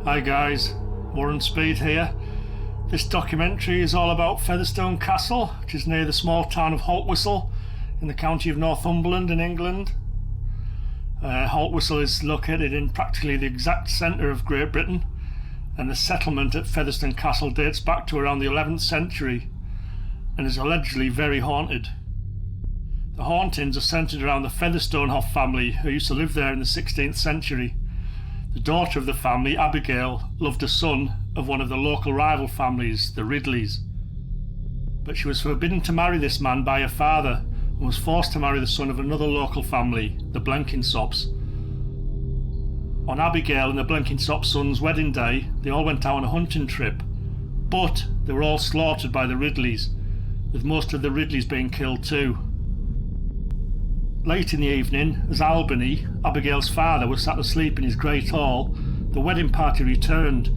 Hi guys, Warren Speed here. This documentary is all about Featherstone Castle, which is near the small town of Haltwhistle in the county of Northumberland in England. Haltwhistle is located in practically the exact centre of Great Britain, and the settlement at Featherstone Castle dates back to around the 11th century and is allegedly very haunted. The hauntings are centred around the Featherstone family, who used to live there in the 16th century. The daughter of the family, Abigail, loved a son of one of the local rival families, the Ridleys. But she was forbidden to marry this man by her father and was forced to marry the son of another local family, the Blenkinsopps. On Abigail and the Blenkinsop son's wedding day, they all went out on a hunting trip, but they were all slaughtered by the Ridleys, with most of the Ridleys being killed too. Late in the evening, as Albany, Abigail's father, was sat asleep in his great hall, the wedding party returned,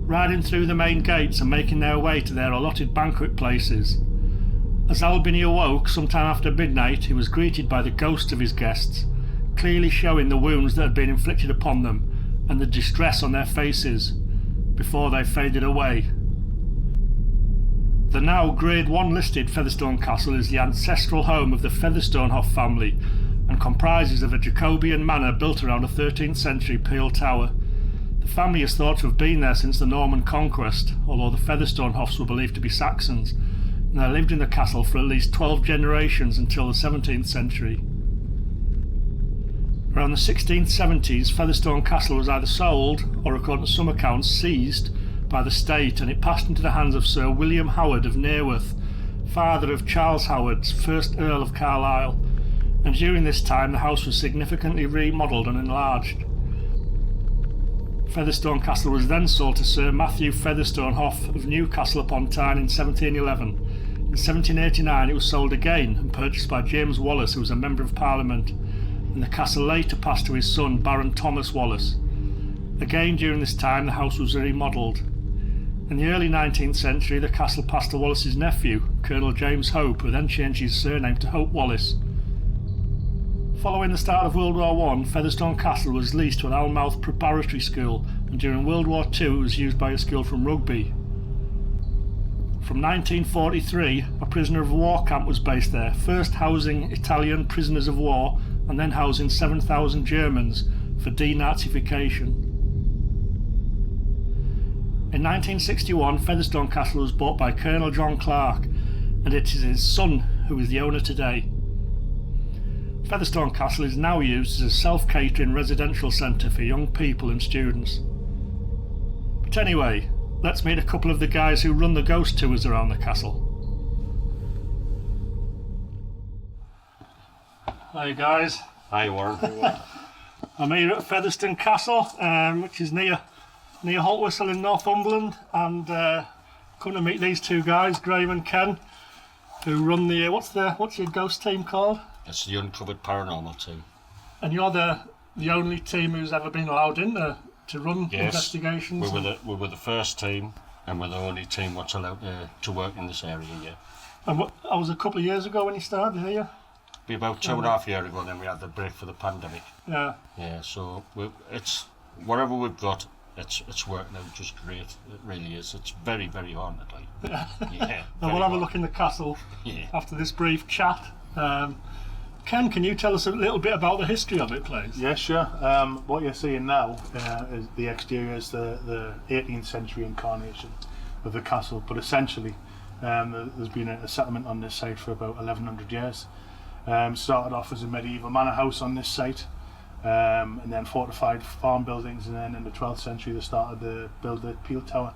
riding through the main gates and making their way to their allotted banquet places. As Albany awoke sometime after midnight, he was greeted by the ghosts of his guests, clearly showing the wounds that had been inflicted upon them and the distress on their faces before they faded away. The now Grade 1 listed Featherstone Castle is the ancestral home of the Featherstone family and comprises of a Jacobean manor built around a 13th century peel tower. The family is thought to have been there since the Norman conquest, although the Featherstone were believed to be Saxons, and they lived in the castle for at least 12 generations until the 17th century. Around the 1670s, Featherstone Castle was either sold or, according to some accounts, seized by the state, and it passed into the hands of Sir William Howard of Naworth, father of Charles Howard, 1st Earl of Carlisle, and during this time the house was significantly remodelled and enlarged. Featherstone Castle was then sold to Sir Matthew Featherstone of Newcastle upon Tyne in 1711. In 1789 it was sold again and purchased by James Wallace, who was a Member of Parliament, and the castle later passed to his son Baron Thomas Wallace. Again during this time the house was remodelled. In the early 19th century the castle passed to Wallace's nephew, Colonel James Hope, who then changed his surname to Hope Wallace. Following the start of World War I, Featherstone Castle was leased to an Almouth preparatory school, and during World War II it was used by a school from Rugby. From 1943 a prisoner of war camp was based there, first housing Italian prisoners of war and then housing 7,000 Germans for denazification. In 1961, Featherstone Castle was bought by Colonel John Clark, and it is his son who is the owner today. Featherstone Castle is now used as a self-catering residential centre for young people and students. But anyway, let's meet a couple of the guys who run the ghost tours around the castle. Hi guys. Hi Warren. I'm here at Featherstone Castle, which is near Haltwhistle in Northumberland, and come to meet these two guys, Graham and Ken, who run the what's your ghost team called? It's the Uncovered Paranormal team. And you're the only team who's ever been allowed in there to run Yes, investigations. we were the first team, and we're the only team what's allowed to work in this area. Yeah. And I was a couple of years ago when you started here. Be about 2.5 years ago, and then we had the break for the pandemic. Yeah. Yeah. So it's whatever we've got. It's working out just great. It really is. It's very, very haunted. Like. Yeah. Now we'll have a look in the castle after this brief chat. Ken, can you tell us a little bit about the history of it, please? Yeah, sure. What you're seeing now is the exterior is the 18th century incarnation of the castle, but essentially there's been a settlement on this site for about 1100 years. Started off as a medieval manor house on this site, and then fortified farm buildings, and then in the 12th century they started to build the peel tower,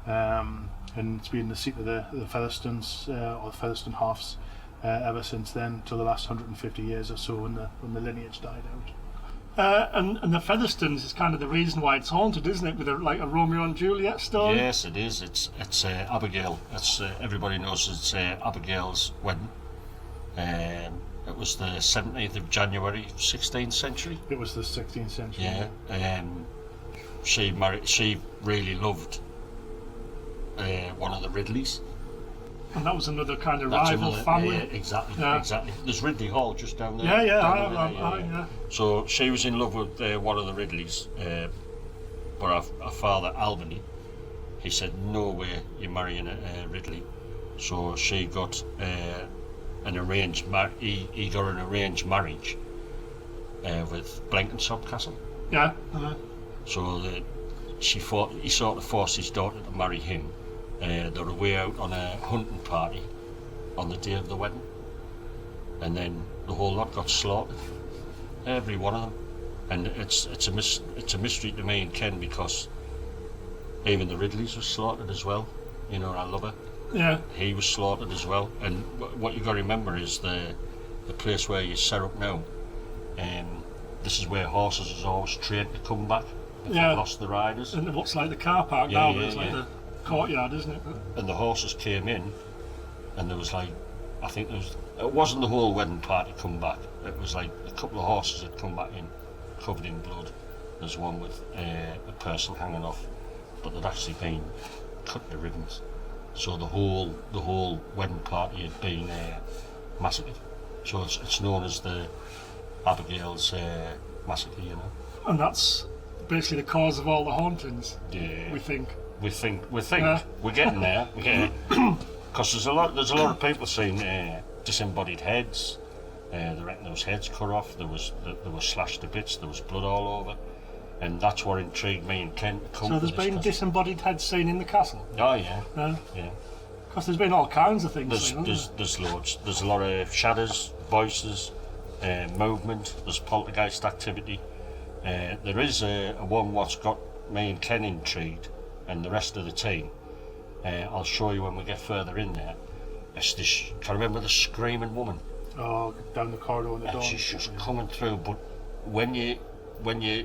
and it's been the seat of the Featherstones or the Featherstone Halves ever since then, till the last 150 years or so when the lineage died out. And the Featherstones is kind of the reason why it's haunted, isn't it? With like a Romeo and Juliet story. Yes, it is. It's Abigail. It's everybody knows it's Abigail's wedding. It was the 17th of January, 16th century. It was the 16th century. Yeah. She really loved one of the Ridleys. And that was another kind of rival family. Yeah, exactly. There's Ridley Hall just down there. Yeah. So she was in love with one of the Ridleys, but our father Albany, he said, no way you're marrying Ridley. So she got he got an arranged marriage with Blenkinsop Castle. Yeah. So he sort of forced his daughter to marry him. They were away out on a hunting party on the day of the wedding, and then the whole lot got slaughtered, every one of them. And it's a mystery to me and Ken, because even the Ridleys were slaughtered as well. You know, I love her. Yeah. He was slaughtered as well. And what you got to remember is the place where you set up now. This is where horses is always trained to come back if they've lost the riders. And it looks like the car park now. It's like the courtyard, isn't it? And the horses came in, and there was like, I think it wasn't the whole wedding party come back. It was like a couple of horses had come back in, covered in blood. There's one with a person hanging off, but they'd actually been cut to ribbons. So the whole wedding party had been massacred. So it's known as the Abigail's massacre, you know. And that's basically the cause of all the hauntings. Yeah. We think. Yeah. We're getting there. Because there's a lot of people saying disembodied heads. They reckon there was heads cut off. There were slashed to bits. There was blood all over, and that's what intrigued me and Ken to come. So there's been disembodied heads seen in the castle. Oh yeah. Yeah. Because there's been all kinds of things. There's loads. There's a lot of shadows, voices, movement. There's poltergeist activity. There is a one what's got me and Ken intrigued, and the rest of the team. I'll show you when we get further in there. It's this. Can you remember the screaming woman? Oh, down the corridor in the door. She's just coming through. But when you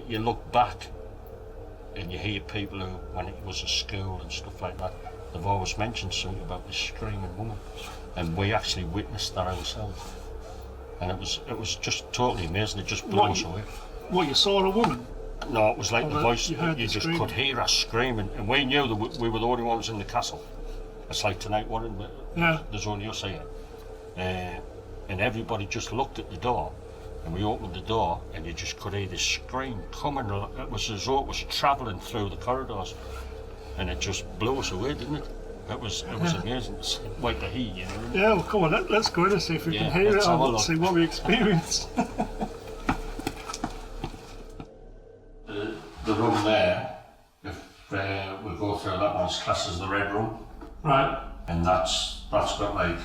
look back and you hear people who, when it was a school and stuff like that, they've always mentioned something about this screaming woman, and we actually witnessed that ourselves. And it was just totally amazing. It just blew us away. What, you saw a woman? No, it was like the voice. You just could hear us screaming, and we knew that we were the only ones in the castle. It's like tonight, there's only us here, and everybody just looked at the door, and we opened the door, and you just could hear this scream coming. It was as though it was travelling through the corridors, and it just blew us away, didn't it? It was amazing. It's like to hear, you know. Yeah, well, come on, let's go in and see if we can hear it and see what we experience. The room there, if we go through that one's classed as the red room. Right. And that's got like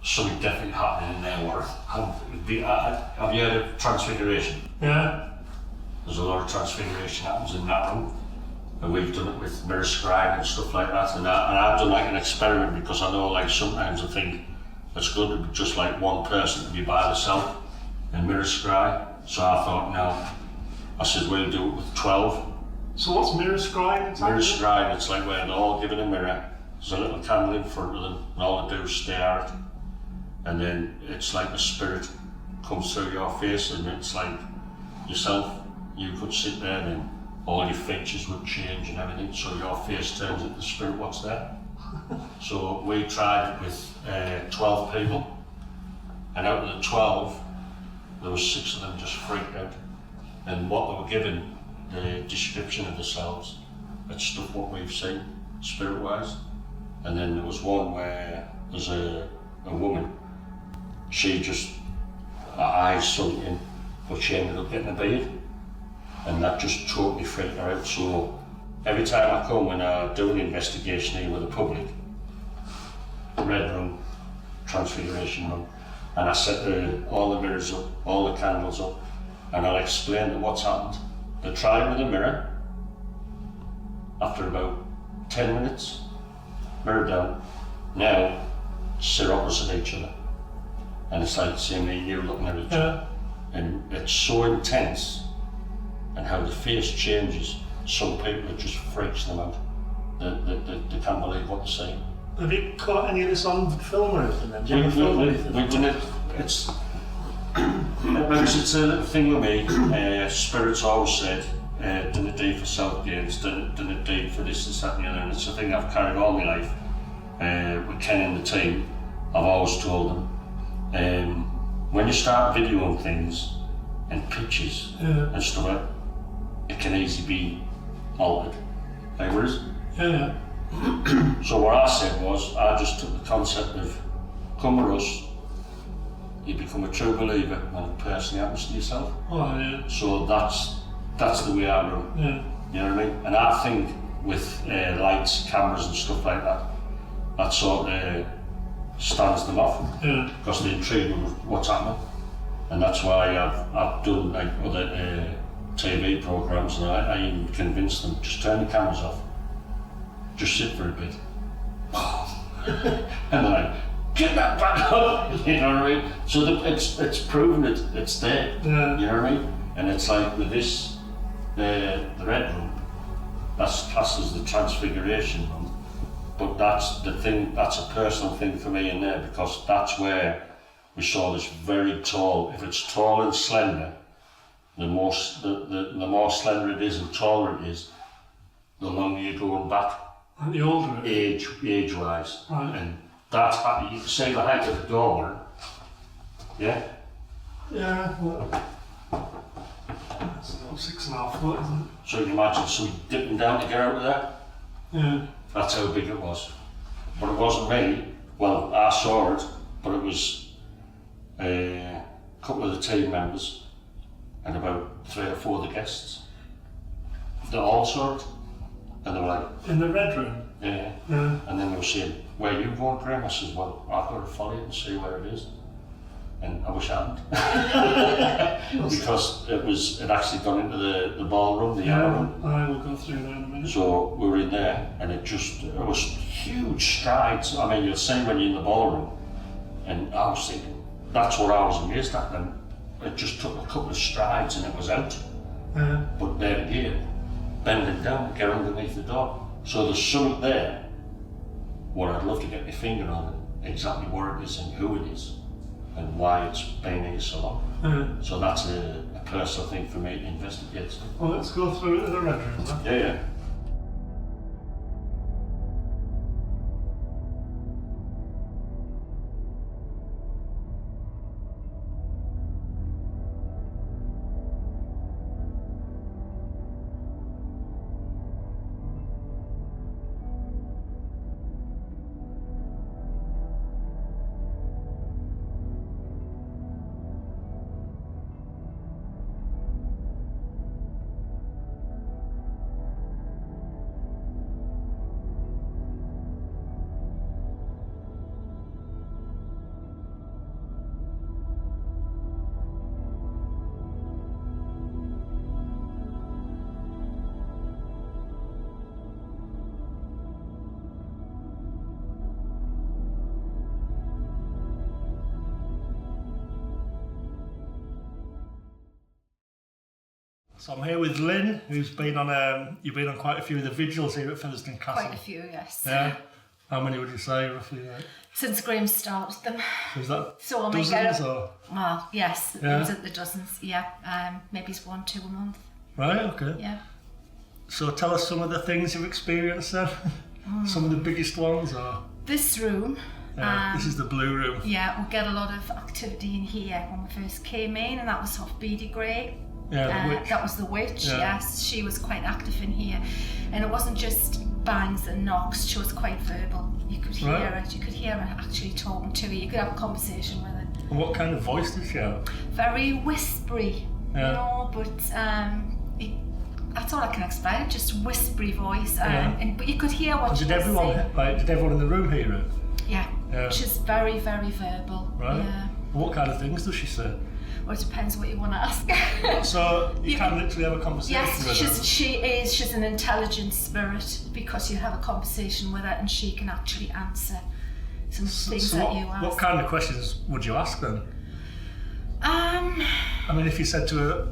something definitely happening in there. Have you heard of transfiguration? Yeah. There's a lot of transfiguration happens in that room. And we've done it with mirror scribe and stuff like that. And I've done like an experiment, because I know like sometimes I think it's good to be just like one person to be by themselves and mirror scribe. So I thought, no. I said, we'll do it with 12. So what's mirror scribe exactly? Mirror scribe, it's like where they're all given a mirror. There's a little candle in front of them, and all they do is stare at it. And then it's like a spirit comes through your face, and it's like yourself. You could sit there, and all your features would change and everything, so your face turns into the spirit what's there. So we tried it with 12 people, and out of the 12, there was 6 of them just freaked out. And what they were given, the description of themselves, it's stuff what we've seen, spirit-wise. And then there was one where there's a woman, she just, her eyes sunk in, but she ended up getting a beard. And that just totally freaked her out. So every time I come and I do an investigation here with the public, red room, transfiguration room, and I set all the mirrors up, all the candles up, and I'll explain them what's happened. They try with a mirror. After about 10 minutes, mirror down. Now, sit opposite each other. And it's like seeing me and you looking at each other. And it's so intense, and how the face changes. Some people, it just freaks them out. They can't believe what they're seeing. Have you caught any of this on film or anything then? We've done it. It's a little thing with me. Spirits always said, done a deed for self-gains, done a deed for this, that and the other, and it's a thing I've carried all my life. With Ken and the team, I've always told them, when you start videoing things and pictures and stuff like that, it can easily be altered. Hey, where is it? Yeah. So what I said was, I just took the concept of, come with us, you become a true believer when it personally happens to yourself. Oh, yeah. So that's the way I run. Yeah. You know what I mean? And I think with lights, cameras and stuff like that, that sort of stands them off. Yeah. Because they're intrigued with what's happening. And that's why I've done like other TV programmes, and I even convinced them, just turn the cameras off. Just sit for a bit. And then I get that back up, you know what I mean? So it's proven it's there, Yeah. you know what I mean? And it's like with this, the Red Room, that's classed as the Transfiguration Room, but that's the thing, that's a personal thing for me in there, because that's where we saw this very tall, if it's tall and slender, the more slender it is and taller it is, the longer you're going back. And the older it is. Age-wise. Right. And that's how you can see the height of the door. Yeah? Yeah, well, that's about 6.5 foot, isn't it? So you can imagine somebody dipping down to get out of there. Yeah. That's how big it was. But it wasn't me. Well, I saw it, but it was a couple of the team members and about 3 or 4 of the guests. They all saw it. And they were like, In the Red Room? yeah. Yeah. And then they were saying, where you going, Graham? I says, well, I've got to follow it and see where it is. And I wish I hadn't. Because it actually gone into the ballroom, the yellow room. I will go through there in a minute. So we were in there, and it was huge strides. I mean, you'll see when you're in the ballroom, and I was thinking, that's what I was amazed at. And it just took a couple of strides and it was out. Yeah. But there again, bending down to get underneath the door. So there's something there what I'd love to get my finger on, exactly what it is and who it is and why it's been here so long. So that's a personal thing for me to investigate. Well, let's go through the Red Room then. Yeah. So I'm here with Lynn, who's been on, you've been on quite a few of the vigils here at Featherstone Castle. Quite a few, yes. Yeah. How many would you say, roughly? Since Graham started them. Was that So I dozens or? Well, yes, Yeah. it was at the dozens, yeah. Maybe it's 1, 2 a month. Right, okay. Yeah. So tell us some of the things you've experienced then. Some of the biggest ones, or? This room, This is the blue room. yeah, we get a lot of activity in here when we first came in, and that was off Beady Gray. Yeah, the witch. That was the witch, Yeah. yes. She was quite active in here. And it wasn't just bangs and knocks, she was quite verbal. You could hear Right. it, you could hear her actually talking to you. You could have a conversation with her. And what kind of voice did she have? Very whispery, Yeah. you know, but that's all I can explain, just whispery voice. Yeah. But you could hear what she Did was everyone, saying. did everyone in the room hear it? Yeah. Yeah. She's very, very verbal. Right. Yeah. What kind of things does she say? Well, it depends what you want to ask. So you You- can literally have a conversation Yes, with her? she's an intelligent spirit, because you have a conversation with her and she can actually answer some things So that what, you ask. what kind of questions would you ask then? I mean, if you said to her,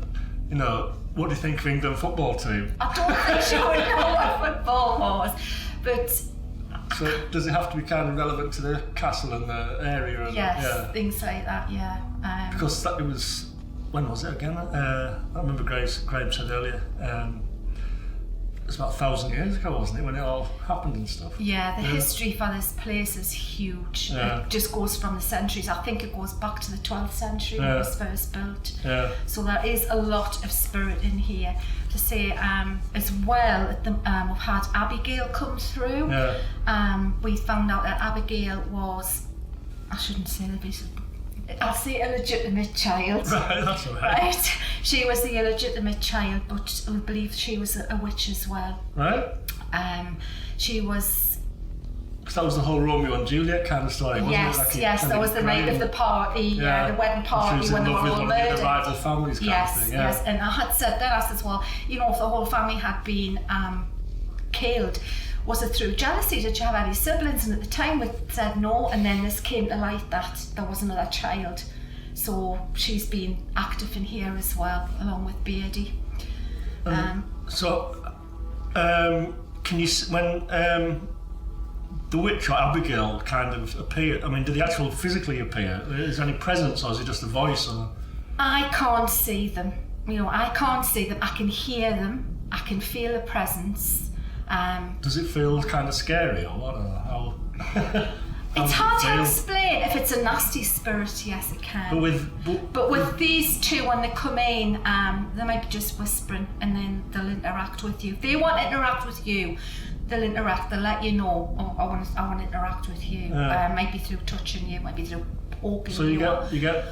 you know, what do you think of England football team? I don't think she would know what football was, but So does it have to be kind of relevant to the castle and the area? And, yes, yeah. things like that, yeah. Because it was, when was it again? I remember Graham said earlier, it's about 1,000 years ago, wasn't it, when it all happened and stuff? Yeah, the history for this place is huge. Yeah. It just goes from the centuries. I think it goes back to the 12th century when it was first built. Yeah. So there is a lot of spirit in here. To say as well, we've had Abigail come through. Yeah. We found out that Abigail was, I shouldn't say this, I'll say illegitimate child. Right, that's all right. Right. She was the illegitimate child, but we believe she was a witch as well. Right? She was. Because that was the whole Romeo and Juliet kind of story, wasn't Yes, it? Like yes, that was the night of the party, the wedding party when they were all murdered. The rival families kind of thing, yes, and I had said that, I said, well, you know, if the whole family had been killed, was it through jealousy? Did you have any siblings? And at the time we said no, and then this came to light that there was another child. So she's been active in here as well, along with Beardy. Can you, when the witch or Abigail kind of appeared, I mean, did they actually physically appear? Is there any presence, or is it just a voice? Or? I can't see them. You know, I can't see them. I can hear them. I can feel a presence. Does it feel kind of scary, or what? Or how? It's hard to explain. If it's a nasty spirit, yes, it can. But with these two, when they come in, they might be just whispering, and then they'll interact with you. If they want to interact with you, they'll interact. They'll let you know. Oh, I want to interact with you. Might be through touching you. Might be through poking you. So you get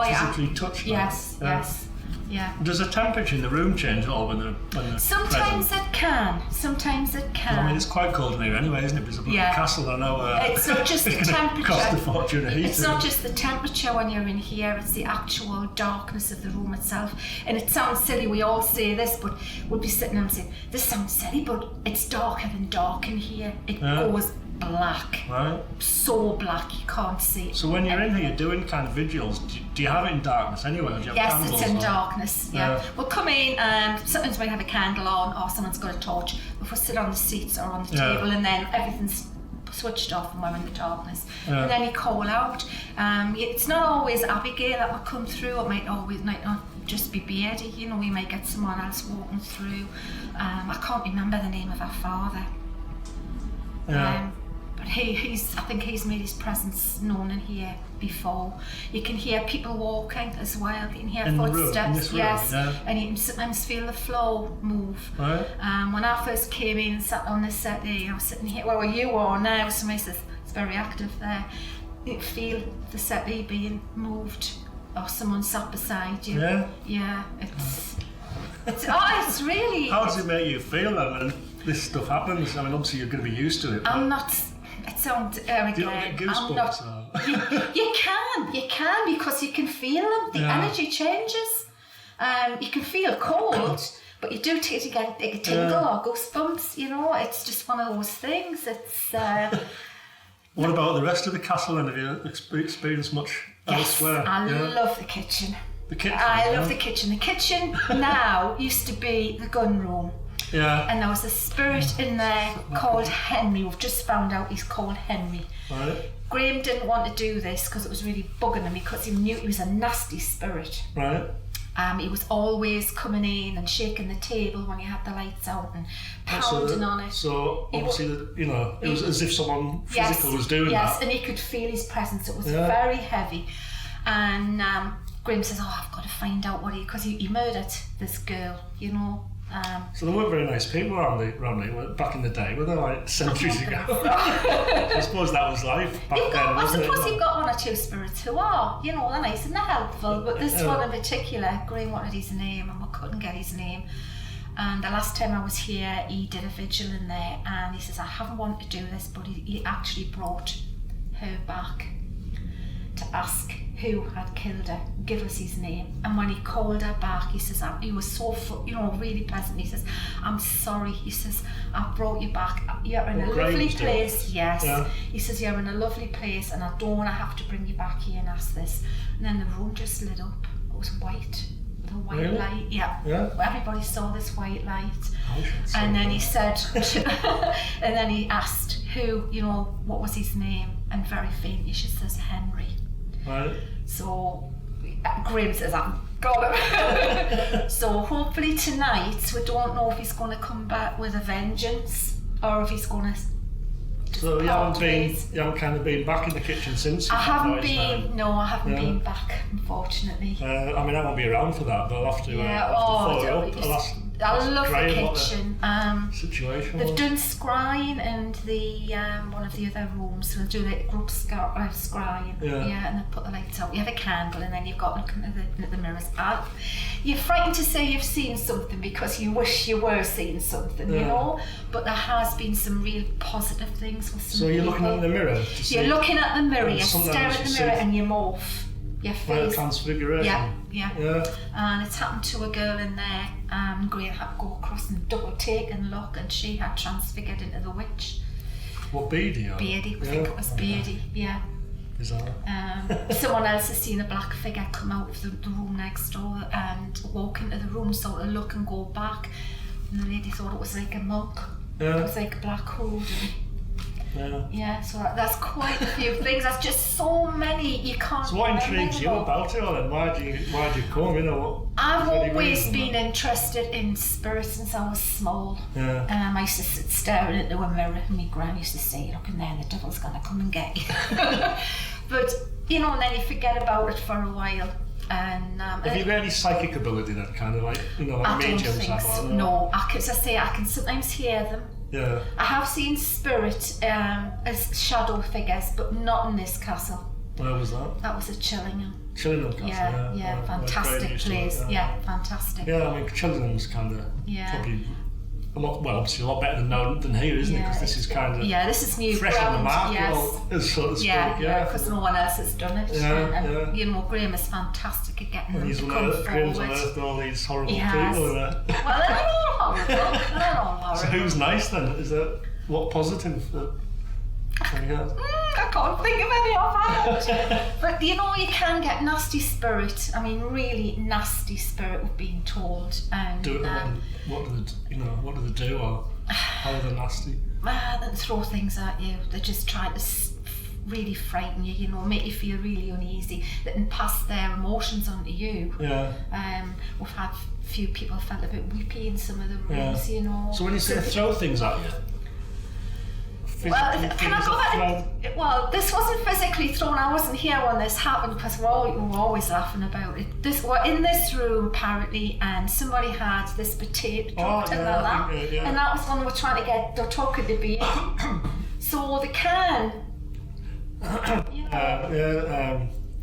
physically touched. Yes, yes. Yeah. Does the temperature in the room change at all when they're Sometimes present? it can. Sometimes it can. I mean, it's quite cold in here anyway, isn't it? It's a bloody castle, I know. It's not just the temperature. Cost a fortune to heat. It's not just the temperature when you're in here, it's the actual darkness of the room itself. And it sounds silly, we all say this, but we'll be sitting there and saying, this sounds silly, but it's darker than dark in here. It goes black. Right. So black you can't see it. So when you're in here doing kind of vigils, do you have it in darkness anyway? Or do you have candles? Yes, it's in darkness. Yeah. We'll come in and sometimes we have a candle on, or someone's got a torch. If we sit on the seats or on the table, and then everything's switched off and we're in the darkness. And then you call out. It's not always Abigail that will come through. It might not just be Beardy. You know, we might get someone else walking through. I can't remember the name of our father. But I think he's made his presence known in here before. You can hear people walking as well. You can hear footsteps, and you can sometimes feel the floor move. Right. When I first came in and sat on this settee, I was sitting here where you are now. Somebody says it's very active there. You feel the settee being moved, or someone sat beside you. Yeah. It's really. How does it make you feel then when this stuff happens? I mean, obviously you're going to be used to it. I'm not. It sounds arrogant. Do you not get goosebumps? You can because you can feel them. The energy changes. You can feel cold, but you do get a tingle or goosebumps. You know, it's just one of those things. It's. What about the rest of the castle? And have you experienced much elsewhere? I love the kitchen. The kitchen. I love the kitchen. The kitchen now used to be the gun room. Yeah. And there was a spirit in there called Henry. We've just found out he's called Henry. Right. Graham didn't want to do this because it was really bugging him, because he knew he was a nasty spirit. Right. He was always coming in and shaking the table when you had the lights out and pounding on it. So obviously, it was as if someone physical was doing that. Yes, and he could feel his presence. It was very heavy. And Graham says, I've got to find out because he murdered this girl, you know. So they weren't very nice people around there back in the day, were they, like centuries ago? I suppose that was life back then, wasn't it? I suppose you've got one or two spirits who are, they're nice and they're helpful, but this one in particular, Graham wanted his name and we couldn't get his name. And the last time I was here, he did a vigil in there and he says, I haven't wanted to do this, but he actually brought her back to ask who had killed her, give us his name. And when he called her back, he says, he was so really pleasant. He says, I'm sorry. He says, I've brought you back. You're in a lovely place. Yes. Yeah. He says, you're in a lovely place and I don't want to have to bring you back here and ask this. And then the room just lit up. It was white. The white light. Yeah. Everybody saw this white light. And then he said, and then he asked who, what was his name? And very faintly she says, Henry. Right. So Graham says, I Got him. So hopefully tonight, we don't know if he's going to come back with a vengeance or if he's going to. So you haven't kind of been back in the kitchen since? I haven't been back, unfortunately. I mean, I won't be around for that, but I'll have to, I love the kitchen. Situation. They've done scrying and the one of the other rooms will do like group scrying. Yeah, and they put the lights out. You have a candle and then you've got looking at the mirrors. You're frightened to say you've seen something because you wish you were seeing something, you know. But there has been some real positive things with some. So you're looking at the mirror. You're looking at the mirror. You stare at the mirror and you morph. Your face. Transfiguration. Yeah. And it's happened to a girl in there. Green had to go across and double take and look, and she had transfigured into the witch. What, Beardy? Beardy, I think it was Beardy. Yeah. Is that? Someone else has seen a black figure come out of the room next door and walk into the room, sort of look and go back. And the lady thought it was like a monk. Yeah. It was like a black hood. Yeah, so that's quite a few things. That's just so many you can't. So what intrigues you about it all then? Why'd you come? You know, I've always been interested in spirits since I was small. Yeah. I used to sit staring into a mirror and my gran used to say, look in there, the devil's gonna come and get you. But you know, and then you forget about it for a while. And have you got any psychic ability that kind of like, you know, like mediums? I don't think so. No, I can sometimes hear them. Yeah. I have seen spirit as shadow figures, but not in this castle. Where was that? That was at Chillingham. Chillingham Castle. Yeah, fantastic place. Yeah, fantastic. Yeah, I mean Chillingham's kind of probably obviously a lot better than here, isn't it? Because this is kind of this is new fresh ground. on the market, so to speak. Yeah, because no one else has done it. And you know, Graham is fantastic at getting them to come forward. Graham's unearthed all these horrible people. Well, they're all horrible. So who's nice then? Is that what positive? I can't think of any offhand. But you know, you can get nasty spirit. I mean, really nasty spirit with being told. And what do they do, or how are they nasty? They throw things at you. They just try to really frighten you. You know, make you feel really uneasy. They can pass their emotions onto you. Yeah. We've had a few people felt a bit weepy in some of the rooms. You know. So when you say throw things at you. Well, can I go back? Well, this wasn't physically thrown. I wasn't here when this happened because we were always laughing about it. We're in this room apparently, and somebody had this potato dropped in their lap, and that was when they were trying to get. They're talking to be. So they can.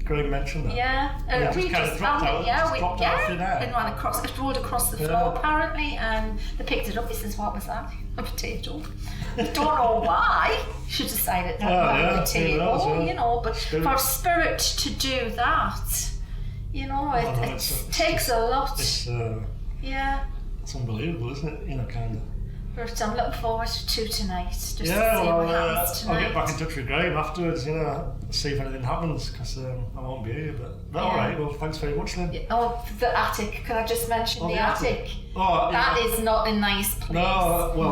Greg mentioned that. Yeah, and we just found it. And ran across. It rolled across the floor apparently, and they picked it up. He says, "What was that? A potato." I don't know why she decided that was a potato, you know. But for spirit to do that, you know, it takes a lot. It's unbelievable, isn't it? You know, kind of. But I'm looking forward to tonight. Just to see what happens tonight. I'll get back in touch with Graham afterwards, you know, see if anything happens, because I won't be here. But alright, well, thanks very much then. The attic. Can I just mention the attic? That is not a nice place. No, we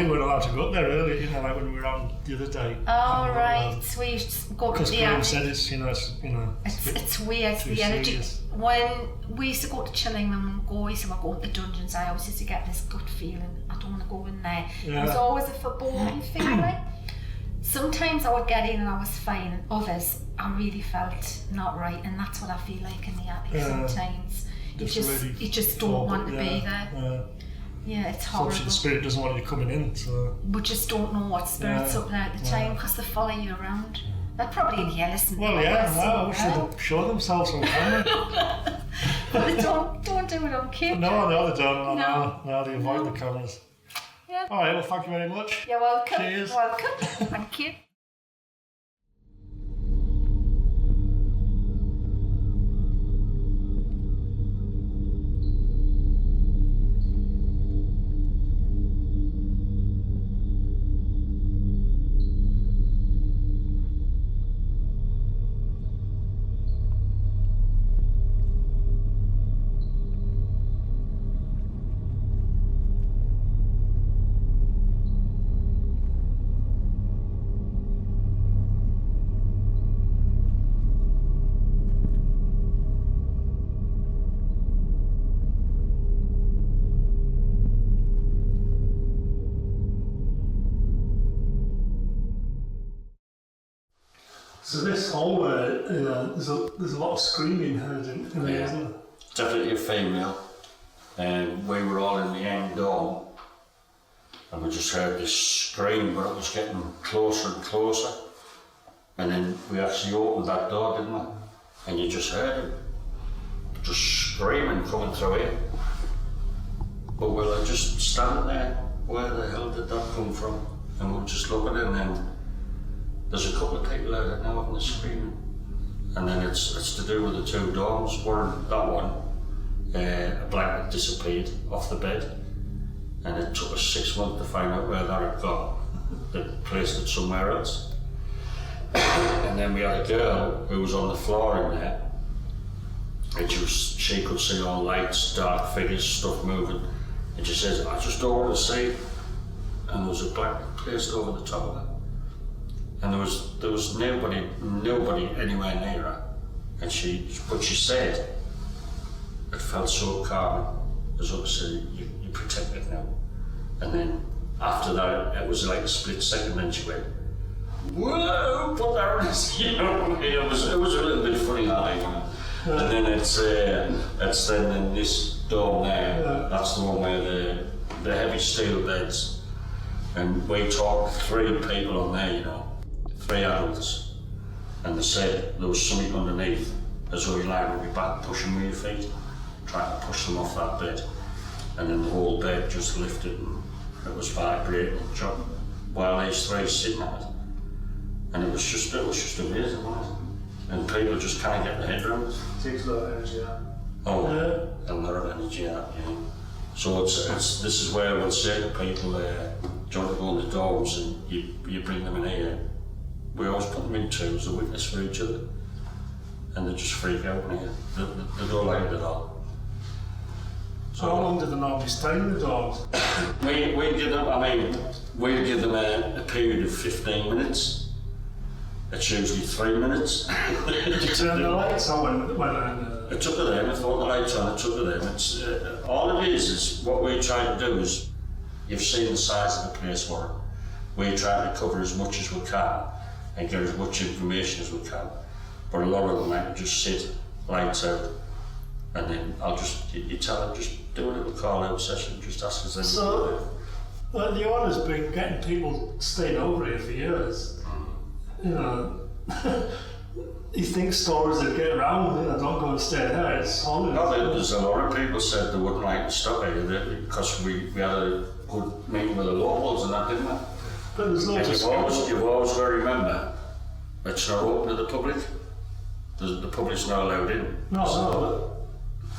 weren't allowed to go up there earlier, you know, like when we were on the other day. Oh, right. So we go to the attic. Because Graham said it's weird, the energy. When we used to go to Chillingham and we used to go to the dungeons, I always used to get this good feeling. I don't want to go in there. It was always a foreboding feeling. Sometimes I would get in and I was fine, and others I really felt not right, and that's what I feel like in the attic sometimes. You just don't want to be there. Yeah, it's horrible. So the spirit doesn't want you coming in, so... We just don't know what spirit's up there at the time, because they follow you around. They're probably in here listening. Well, I wish they'd show themselves on camera. But they don't do it on camera. No, they don't. No, they avoid the cameras. Yeah. Alright, well, thank you very much. You're welcome. Cheers. Welcome. Thank you. So this hallway, there's a lot of screaming heard in there, isn't there? Definitely a female. And we were all in the end dome, and we just heard this scream, but it was getting closer and closer. And then we actually opened that door, didn't we? And you just heard him just screaming coming through here. But we were just standing there. Where the hell did that come from? And we were just looking, and then there's a couple of people out there now having a screaming. And then it's to do with the two dogs. One, that one, a blanket disappeared off the bed, and it took us 6 months to find out where that had gone. They placed it somewhere else. And then we had a girl who was on the floor in there, and she could see all lights, dark figures, stuff moving, and she says, I just don't want to see. And there was a blanket placed over the top of her. And there was nobody anywhere near her. And she said, it felt so calming, as though to say, you're protected now. And then after that, it was like a split second, and she went, whoa, but there is, you know, it was a little bit funny that night, you know. And then it's then in this dome there, that's the one where the heavy steel beds, and we talked 3 people on there, you know, 3 adults, and they said there was something underneath, as though you're lying on your back, pushing with your feet, trying to push them off that bed, and then the whole bed just lifted and it was vibrating and jumping while these 3 sitting on it, and it was just amazing, wasn't it? And people just can't get their head around it. Takes a lot of energy out. Oh, a lot of energy out, you know. So this is where I would say to people, do you want to go in the domes and you bring them in here. We always put them in 2 as a witness for each other, and they just freak out in here. They don't like it at all. So how long did they normally stay in the domes? we give them a period of 15 minutes. It's usually 3 minutes. Did you turn the lights on when I took it them, I thought the lights on, I took it them. It's, all it is what we try to do is, you've seen the size of the place for it. We try to cover as much as we can and get as much information as we can. But a lot of them might just sit, lights out, and then you tell them, just do a little call out session, just ask us anything. So, the owner's been getting people staying over here for years. You know, you think stories that get around, you know, don't go and stay there, it's haunted. No, there's a lot of people said they wouldn't like to stop here because we had a good meeting with the locals and that, didn't we? But there's loads of You've always got to remember, it's not open to the public. The public's not allowed in. No,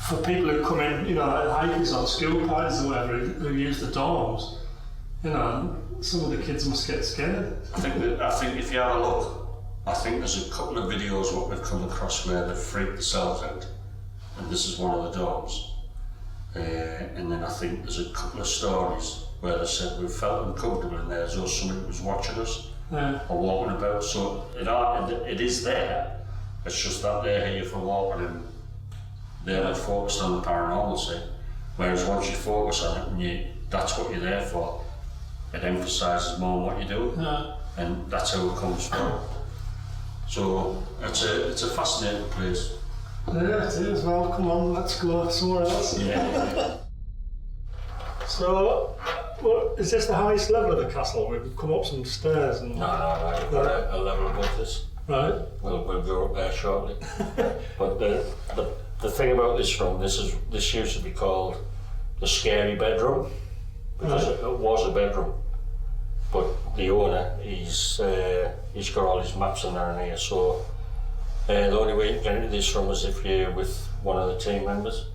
for people who come in, you know, like hikers or school parties or whatever, who use the dorms, you know, some of the kids must get scared. I think if you have a look, I think there's a couple of videos what we've come across where they've freaked themselves out, and this is one of the dogs. And then I think there's a couple of stories where they said we felt uncomfortable in there as though somebody was watching us or walking about. So it is there. It's just that they're here for walking and they're not focused on the paranormal side. Whereas once you focus on it and that's what you're there for, it emphasises more on what you do, and that's how it comes from. So it's a fascinating place. Yeah, it is. Well, come on, let's go somewhere else. Yeah. So, is this the highest level of the castle? We've come up some stairs and... No, we've got a level above this. Right. We'll go up there shortly. But the thing about this room, this used to be called the scary bedroom, because it was a bedroom. But the owner, he's got all his maps in there in here, so the only way you can get into this room is if you're with one of the team members,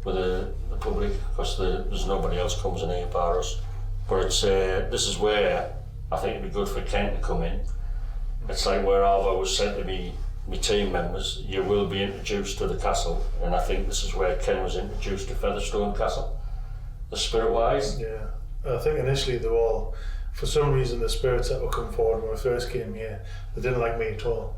with the public, because there's nobody else comes in here bar us. But it's this is where I think it'd be good for Ken to come in. It's like where I've always said to me team members, you will be introduced to the castle, and I think this is where Ken was introduced to Featherstone Castle, the spirit-wise. Yeah, I think initially they were all, for some reason the spirits that were coming forward when I first came here, they didn't like me at all.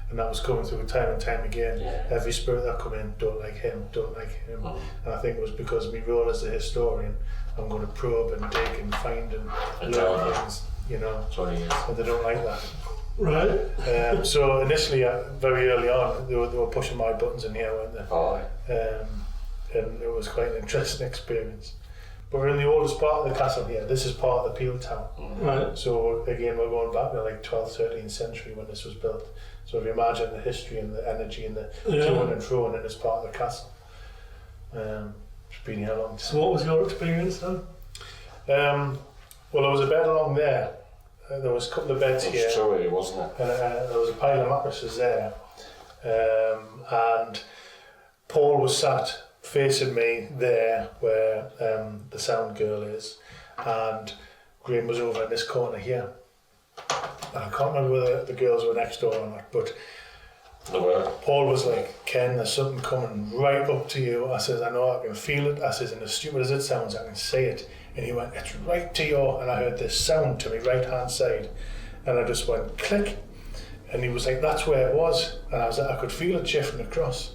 And that was coming through time and time again. Yeah. Every spirit that come in, don't like him, don't like him. And I think it was because me role as a historian, I'm going to probe and dig and find and learn things, you know. That's what he is. And they don't like that. Right. So initially, very early on, they were pushing my buttons in here, weren't they? Oh, And it was quite an interesting experience. But we're in the oldest part of the castle here. This is part of the Peel Town. Right. So again, we're going back to like 12th, 13th century when this was built. So if you imagine the history and the energy and the to and fro in this part of the castle. It's been here a long time. So what was your experience then? Well, there was a bed along there. There was a couple of beds here. it was true, wasn't it? And there was a pile of mattresses there. And Paul was sat facing me there where the sound girl is, and Graham was over in this corner here. And I can't remember whether the girls were next door or not, but They were. Paul was like, Ken, there's something coming right up to you. I says, I know, I can feel it. I says, and as stupid as it sounds, I can say it. And he went, it's right to your, and I heard this sound to my right hand side, and I just went click, and he was like, that's where it was. And I was like, I could feel it shifting across.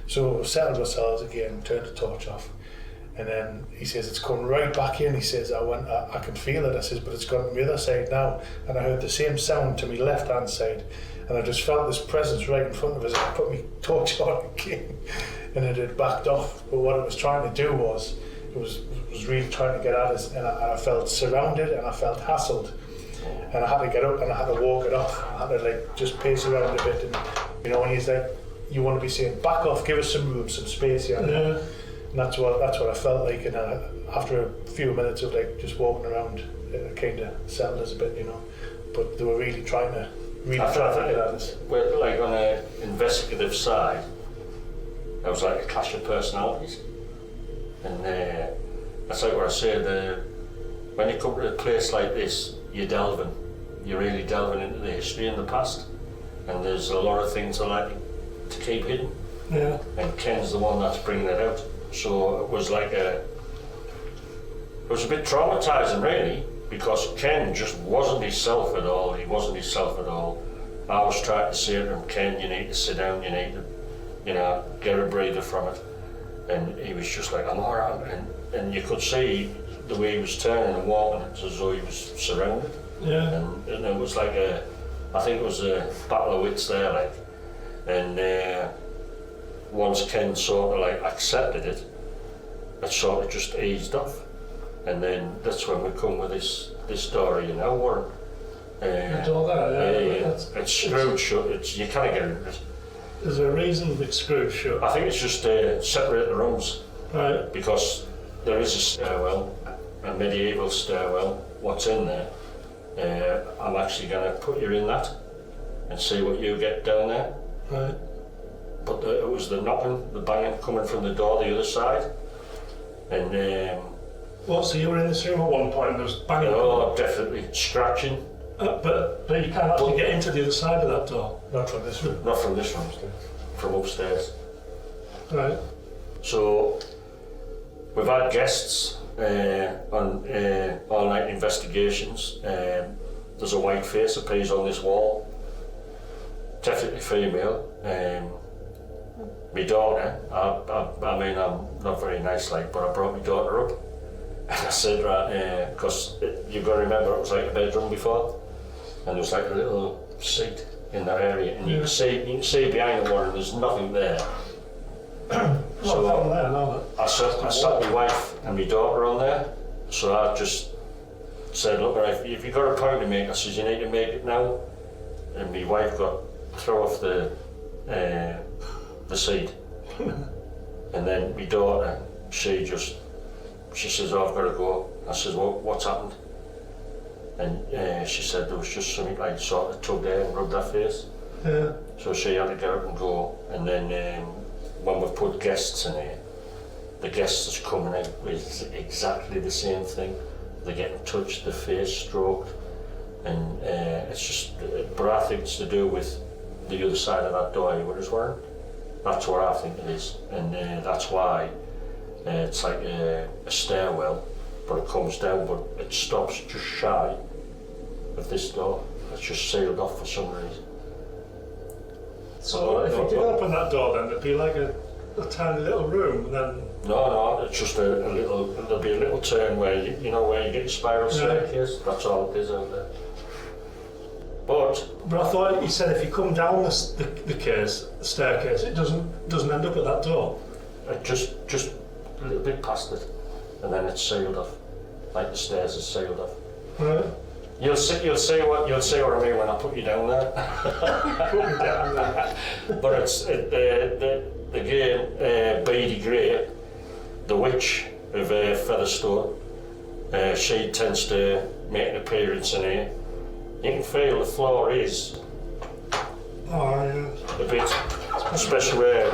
So we settled ourselves again, turned the torch off, and then he says, it's coming right back in. He says, I can feel it. I says, but it's gone to the other side now. And I heard the same sound to my left hand side, and I just felt this presence right in front of us. I put my torch on again, and it had backed off. But what it was trying to do was, it was really trying to get at us, and I felt surrounded and I felt hassled, and I had to get up and I had to walk it off. I had to like just pace around a bit, and you know, when he's like, you want to be saying, back off, give us some room, some space here. Yeah. And that's what I felt like, and after a few minutes of like just walking around, it kind of settled us a bit, you know. But they were really trying to get at us. Well, like on an investigative side, there was like a clash of personalities, and that's like what I said. When you come to a place like this, you're really delving into the history and the past, and there's a lot of things I like to keep hidden. Yeah. And Ken's the one that's bringing it out. So it was like it was a bit traumatizing really, because Ken just wasn't himself at all. He wasn't himself at all. I was trying to say to him, Ken, you need to sit down, you need to, you know, get a breather from it. And he was just like, I'm all right. And you could see the way he was turning and walking, it's as though he was surrounded. Yeah. And it was like I think it was a battle of wits there, like. And once Ken sort of like accepted it, it sort of just eased off. And then that's when we come with this story, you know, Warren. And all that, yeah. It's screwed shut, you can't get rid of it. There's a reason it's screwed shut. I think it's just separate the rooms. Right. Because there is a stairwell, a medieval stairwell, what's in there. I'm actually going to put you in that and see what you get down there. Right. But it was the knocking, the banging coming from the door the other side. And What, so you were in this room at one point and there was banging? oh, definitely scratching. But you can't actually get into the other side of that door? Not from this room. Not from this room, from upstairs. Right. So we've had guests on all night investigations. There's a white face appears on this wall, definitely female. My daughter, I mean, I'm not very nice like, but I brought my daughter up. And I said, right, because you've got to remember it was like a bedroom before, and there was like a little seat in that area, and you can see behind the wall, and there's nothing there. So I sat my wife and my daughter on there, so I just said, look, if you've got a point to make, I said, you need to make it now. And my wife got thrown off the seat. And then my daughter, she says, oh, I've got to go. I says, well, what's happened? And she said there was just something like sort of tugged there and rubbed her face. Yeah. So she had to get up and go. And then when we've put guests in here, the guests that's coming in with exactly the same thing. They're getting touched, their face stroked. And it's just, but I think it's to do with the other side of that door you were just wearing. That's what I think it is. And that's why it's like a stairwell, but it comes down, but it stops just shy of this door. It's just sealed off for some reason. So if you did open that door then, it'd be like a tiny little room, and then... No, it's just a little, there'll be a little turn where you know where you get your spiral staircase, that's all it is out there. But I thought you said if you come down the staircase, it doesn't end up at that door. Just a little bit past it, and then it's sealed off, like the stairs are sealed off. Right. You'll see what I mean when I put you down there. Put me down there. But it's the game Beady Grey, the witch of Featherstone. She tends to make an appearance in here. You can feel the floor is Oh, yeah. a bit, especially where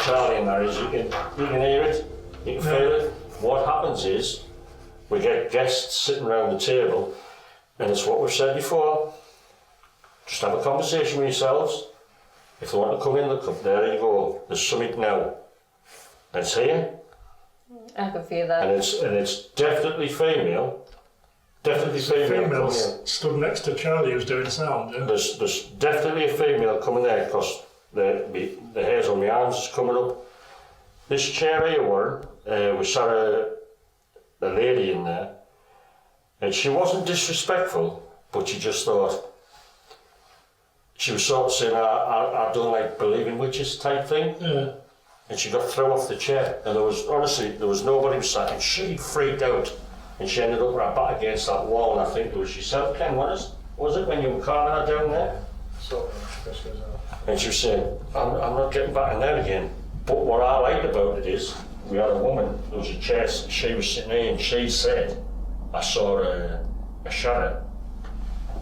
Charlie and that is. You can hear it, you can feel it. What happens is we get guests sitting around the table, and it's what we've said before. Just have a conversation with yourselves. If they want to come in, they'll come. There you go. There's something now. It's here. I can feel that. And it's definitely female. Definitely female. Females stood next to Charlie who's doing sound. Yeah. There's definitely a female coming there because the hairs on my arms is coming up. This chair here, Warren, we saw a lady in there, and she wasn't disrespectful, but she just thought, she was sort of saying, I don't like believing witches type thing. Yeah. And she got thrown off the chair, and there was nobody beside, and she freaked out, and she ended up with her back against that wall, and I think it was yourself, Ken, was it when you were calling her down there? Sort of. And she was saying, I'm not getting back in there again. But what I liked about it is, we had a woman, there was a chair, she was sitting there, and she said, I saw a shadow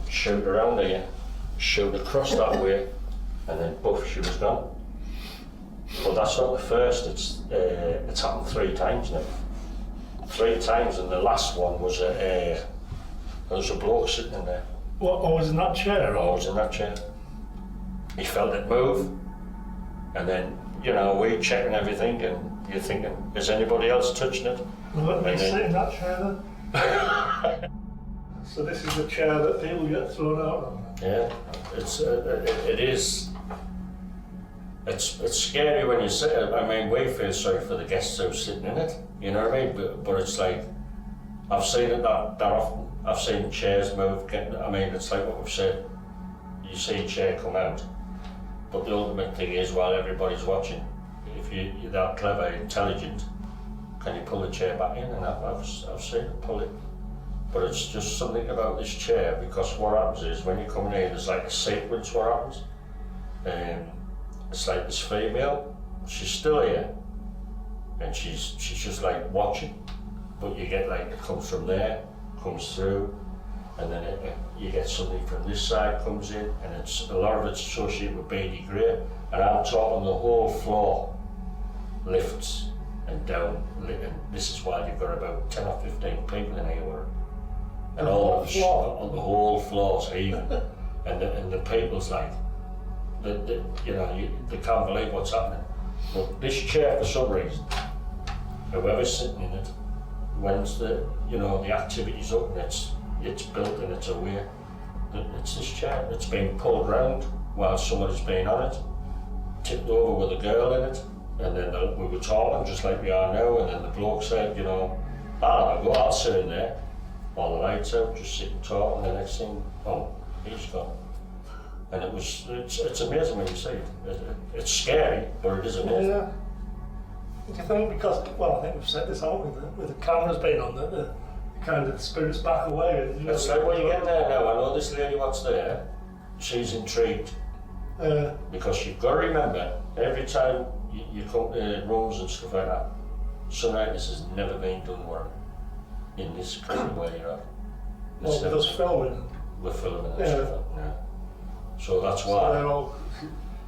shoot around here, shoot across that way, and then poof, she was gone. But that's not the first, it's happened 3 times now. 3 times, and the last one was there was a bloke sitting in there. What, I was in that chair? I was in that chair. He felt it move, and then, you know, we checking everything, and you're thinking, is anybody else touching it? Well, let me sit in that chair then. So this is the chair that people get thrown out on? Yeah, it is. It's scary when you sit. I mean, we feel sorry for the guests who are sitting in it. You know what I mean? But it's like, I've seen it that often. I've seen chairs move. I mean, it's like what we've said. You see a chair come out, but the ultimate thing is, while everybody's watching, if you're that clever, intelligent, can you pull the chair back in? And I've seen it pull it. But it's just something about this chair, because what happens is when you come in here, there's like a sequence. What happens? It's like this female, she's still here, and she's just like watching, but you get like, it comes from there, comes through, and then you get something from this side comes in, and it's a lot of it's associated with Beady Grey, and I'm talking the whole floor lifts and down, and this is why you've got about 10 or 15 people in here, and all on the whole floor's even, and the people's like, you know, they can't believe what's happening. But this chair, for some reason, whoever's sitting in it, when the activity's up and it's built and it's aware, it's this chair. It's been pulled round while somebody's been on it, tipped over with a girl in it, and then we were talking just like we are now, and then the bloke said, you know, I'll sit in there, all the lights out, just sit and talk, and the next thing, he's gone. And it's amazing when you see it. It's scary, but it is amazing. Yeah. Do you think because, I think we've set this out with the cameras being on, that the kind of spirits back away? And, it's like when you get there now, I know this lady what's there, she's intrigued. Because you've got to remember, every time you come to rooms and stuff like that, something like this has never been done work in this kind of way you're at. With us filming? We're filming and stuff, yeah. So that's why.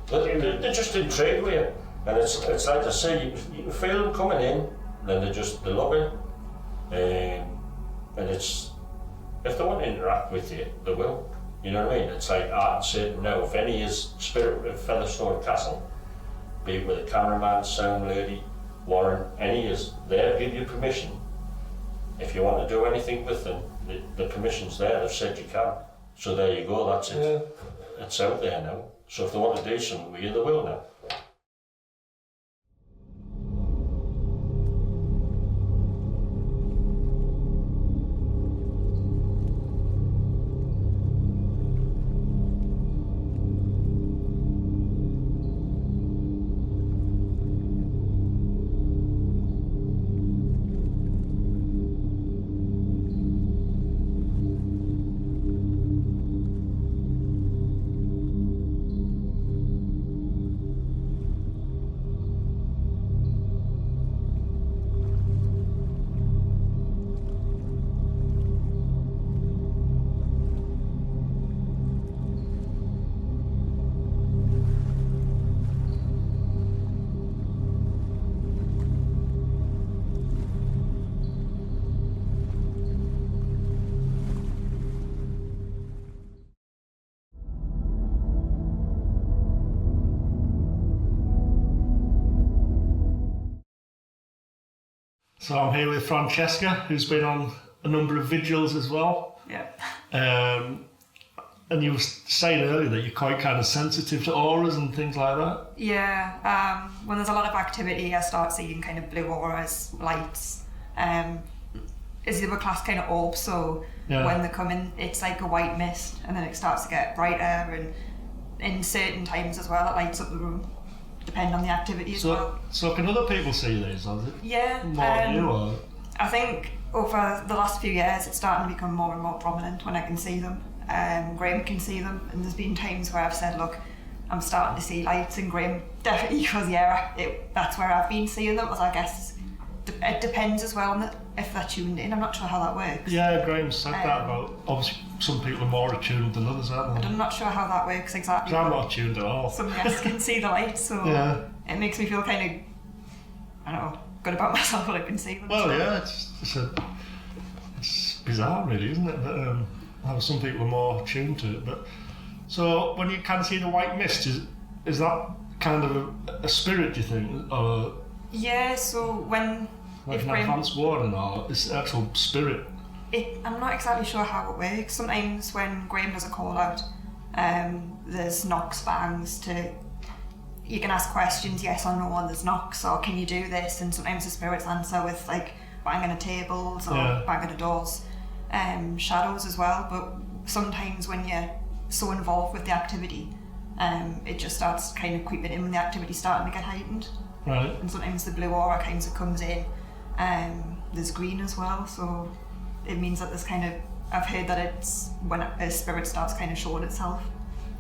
So they're just intrigued with you. And it's like I say, you can feel them coming in, then they're loving. And it's, if they want to interact with you, they will. You know what I mean? It's like I'd say no, if any is spirit of Featherstone Castle, be it with a cameraman, sound lady, Warren, any is, they'll give you permission. If you want to do anything with them, the permission's there, they've said you can. So there you go, that's it. Yeah. It's out there now. So if they want to do something with you, they will now. So I'm here with Francesca, who's been on a number of vigils as well. Yeah. And you were saying earlier that you're quite kind of sensitive to auras and things like that. Yeah. When there's a lot of activity, I start seeing kind of blue auras, lights. Is the other class kind of orbs, so when they come in, it's like a white mist, and then it starts to get brighter, and in certain times as well, it lights up the room, depending on the activity as well. So can other people see these, or is it Yeah. more than you, or? I think over the last few years, it's starting to become more and more prominent when I can see them. Graham can see them, and there's been times where I've said, look, I'm starting to see lights, and Graham definitely goes, that's where I've been seeing them, as I guess it depends as well on if they're tuned in. I'm not sure how that works. Yeah, Graham said that about, obviously some people are more attuned than others, aren't they? I'm not sure how that works exactly. I'm not attuned at all. Some guests can see the lights, so it makes me feel kind of, I don't know, good about myself when I can see them. Well, yeah, it's bizarre really, isn't it, that how some people are more attuned to it. But so when you can see the white mist, is that kind of a spirit, do you think, or yeah? So when like an advanced warning, or it's actual spirit? I'm not exactly sure how it works. Sometimes when Graham does a call out, there's knocks, bangs you can ask questions, yes or no, and there's knocks, or can you do this? And sometimes the spirits answer with like banging of tables or banging of doors. Shadows as well, but sometimes when you're so involved with the activity, it just starts kind of creeping in when the activity's starting to get heightened. Right. And sometimes the blue aura kind of comes in. There's green as well, so it means that there's kind of, I've heard that it's when a spirit starts kind of showing itself,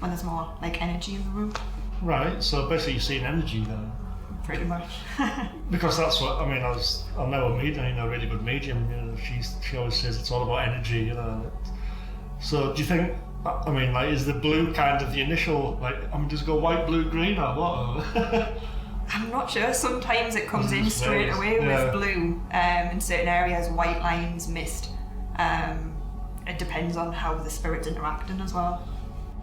when there's more like energy in the room. Right, so basically you're seeing energy then. Pretty much. Because that's what I mean. I know a really good medium. You know, she always says it's all about energy. You know. So do you think? I mean, like, is the blue kind of the initial? Like, does it go white, blue, green, or what? I'm not sure. Sometimes it comes in straight away with blue. In certain areas, white lines, mist. It depends on how the spirit's interacting as well.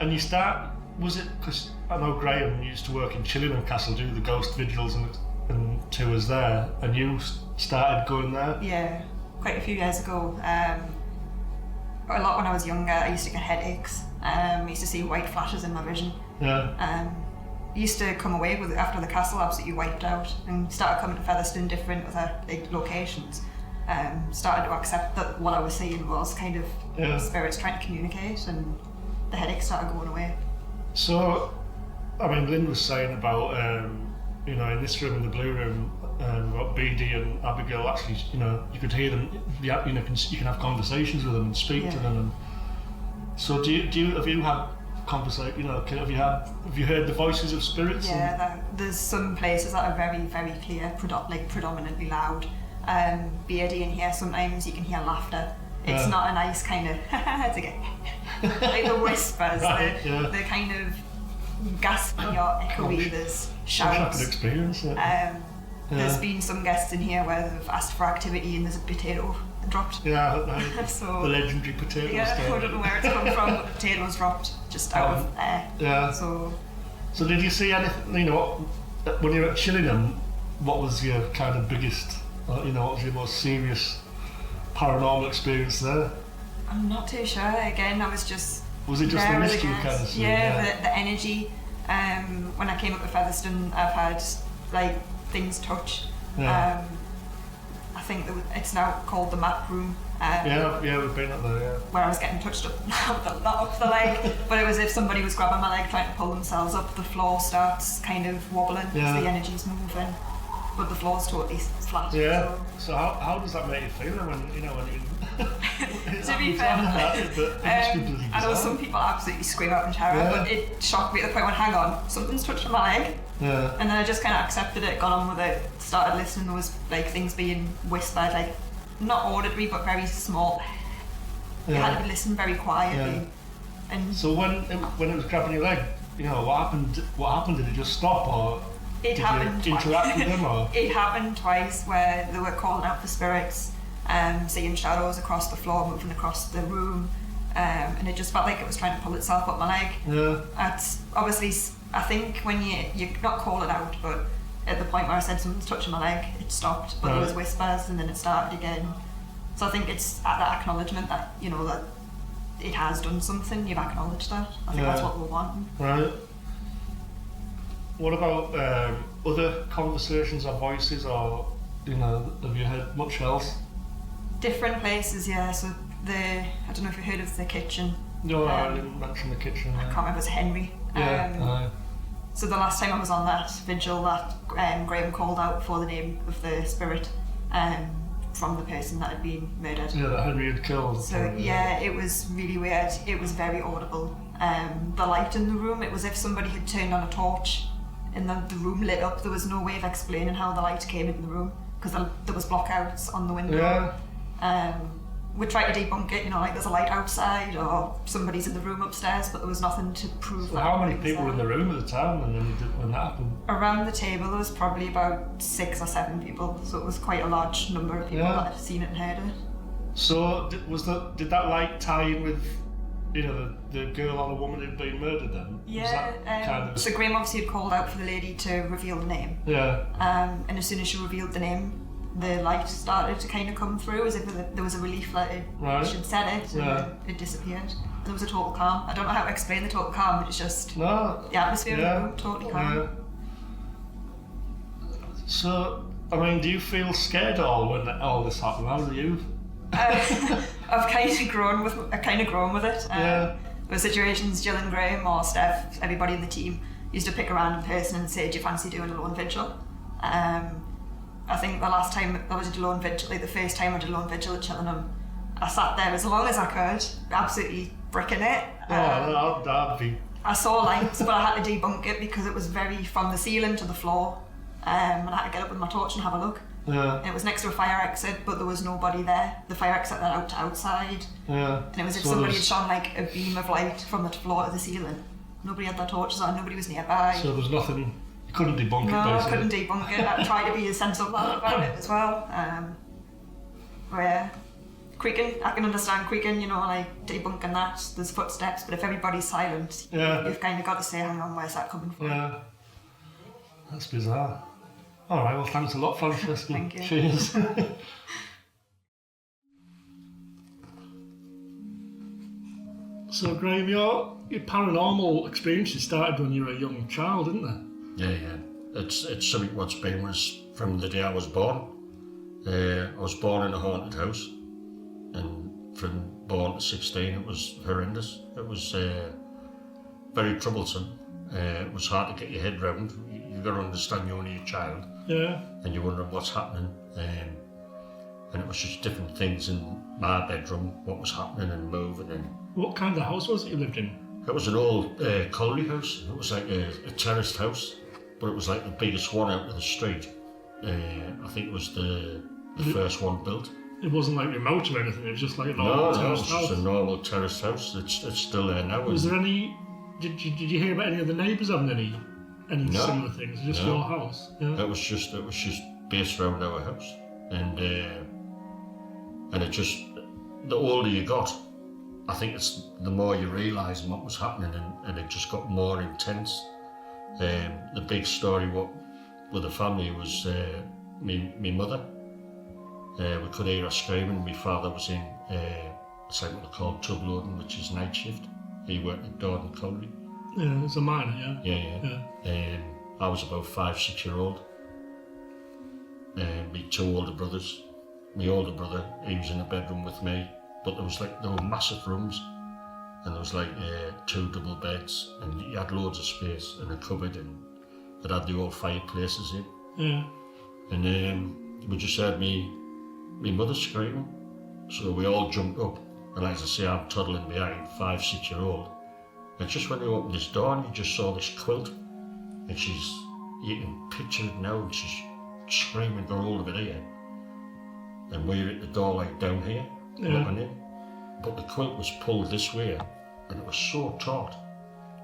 And you start. Was it because I know Graham used to work in Chillingham Castle, do the ghost vigils and tours there, and you started going there? Yeah, quite a few years ago. A lot when I was younger, I used to get headaches. I used to see white flashes in my vision. Yeah. Used to come away with after the castle absolutely wiped out, and started coming to Featherstone, different other locations. Started to accept that what I was seeing was kind of spirits trying to communicate, and the headaches started going away. So, I mean, Lynn was saying about, in this room, in the blue room, about BD and Abigail, actually, you could hear them, you can have conversations with them and speak to them. And so have you had conversation, have you heard the voices of spirits? Yeah, there's some places that are very, very clear, predominantly loud. BD in here, sometimes you can hear laughter. It's not a nice kind of like the whispers, the kind of gaspy or echoey. There's shouts. I could experience it. There's been some guests in here where they've asked for activity and there's a potato dropped. Yeah, so, the legendary potato. Yeah, I don't know where it's come from, but the potato was dropped just out of air. Yeah. So did you see anything? When you were at Chillingham, what was your kind of biggest? What was your most serious paranormal experience there? I'm not too sure. Again, I was just. Was it just the mist you kind of see? Yeah, the energy. When I came up to Featherstone, I've had like things touch. Yeah. I think it's now called the map room. Yeah, we've been up there. Yeah. Where I was getting touched up, not up the leg, but it was if somebody was grabbing my leg, trying to pull themselves up. The floor starts kind of wobbling as the energy's moving, but the floor's totally flat. Yeah. So how does that make you feel when you? To be fair, I know some people absolutely scream out in terror, but it shocked me at the point when, hang on, something's touching my leg. Yeah. And then I just kind of accepted it, got on with it, started listening. There was like things being whispered, like not auditory but very small. You had to listen very quietly. Yeah. And so when it was grabbing your leg, what happened? What happened? Did it just stop, or it happened you interact with them? Or? It happened twice where they were calling out for spirits, seeing shadows across the floor, moving across the room, and it just felt like it was trying to pull itself up my leg. Yeah. That's obviously, I think when you're not calling out, but at the point where I said something's touching my leg, it stopped, but there was whispers and then it started again. So I think it's at that acknowledgement that, you know, that it has done something, you've acknowledged that. I think that's what we're wanting. Right. What about other conversations or voices, or, you know, have you heard much else? Different places, yeah. So I don't know if you've heard of the kitchen. No, I didn't mention the kitchen. I can't remember, it was Henry. So the last time I was on that vigil, that Graham called out for the name of the spirit from the person that had been murdered. Yeah, that Henry had killed. So yeah, it was really weird. It was very audible. The light in the room, it was as if somebody had turned on a torch and the room lit up. There was no way of explaining how the light came into the room because there was blockouts on the window. We tried to debunk it, you know, like there's a light outside or somebody's in the room upstairs, but there was nothing to prove So that. how many people were in the room at the time when that happened? Around the table there was probably about 6 or 7 people, so it was quite a large number of people that had seen it and heard it. So did that light tie in with, you know, the girl or the woman who'd been murdered then? Yeah, so Graham obviously had called out for the lady to reveal the name. Yeah. And as soon as she revealed the name, the light started to kind of come through as if there was a relief that she'd said it and it disappeared. There was a total calm. I don't know how to explain the total calm, but it's just the atmosphere in the room, totally calm. Yeah. So, I mean, do you feel scared at all when all this happened? How do you? I've kind of grown with it. There were situations Jill and Graham or Steph, everybody in the team, used to pick a random person and say, do you fancy doing a lone vigil? I think the last time I did a lone vigil, like the first time I did a lone vigil at Chillingham, I sat there as long as I could, absolutely bricking it. That'd be... I saw lights, but I had to debunk it because it was very from the ceiling to the floor, and I had to get up with my torch and have a look. Yeah. It was next to a fire exit, but there was nobody there. The fire exit led out to outside. Yeah. And it was as if somebody had shone like a beam of light from the floor to the ceiling. Nobody had their torches on, nobody was nearby. So there was nothing... You couldn't debunk it, basically. No, I couldn't debunk it. I tried to be as sensible about it as well. Where creaking, I can understand creaking, you know, like debunking that, there's footsteps, but if everybody's silent, you've kind of got to say, hang on, where's that coming from? Yeah. That's bizarre. Alright, well, thanks a lot, Francesca. Thank you. Cheers. So, Graham, your paranormal experiences started when you were a young child, didn't they? Yeah. It's something what's been was from the day I was born. I was born in a haunted house, and from born to 16 it was horrendous. It was very troublesome. It was hard to get your head round. You've got to understand you're only a child. Yeah. And you're wondering what's happening. And it was just different things in my bedroom, what was happening and moving. And what kind of house was it you lived in? it was an old colliery house. It was like a terraced house, but it was like the biggest one out of the street. I think it was the first one built. It wasn't like remote or anything, it was just like a normal terraced it house. was a normal terraced house. It's still there now. Was there any... Did you hear about any of the neighbours having any similar things? Just your house? Yeah. It was just based around our house. And it just... The older you got, I think it's the more you realise what was happening, and it just got more intense. The big story with the family was me mother. We could hear her screaming. My father was in it's like what they call tub loading, which is night shift. He worked at Dordon Colliery. Yeah, it's a miner, yeah. Yeah. I was about 5-6 year old. My two older brothers. My older brother, he was in a bedroom with me, but there were massive rooms, and there was like 2 double beds, and you had loads of space and a cupboard, and it had the old fireplaces in. Yeah. And we just heard me mother screaming, so we all jumped up, and as I say, I'm toddling behind, 5-6 year old. And just when they opened this door, and you just saw this quilt, and you can picture it now, and she's screaming, got hold of it here. And we're at the door like down here, looking in. But the quilt was pulled this way, and it was so taut,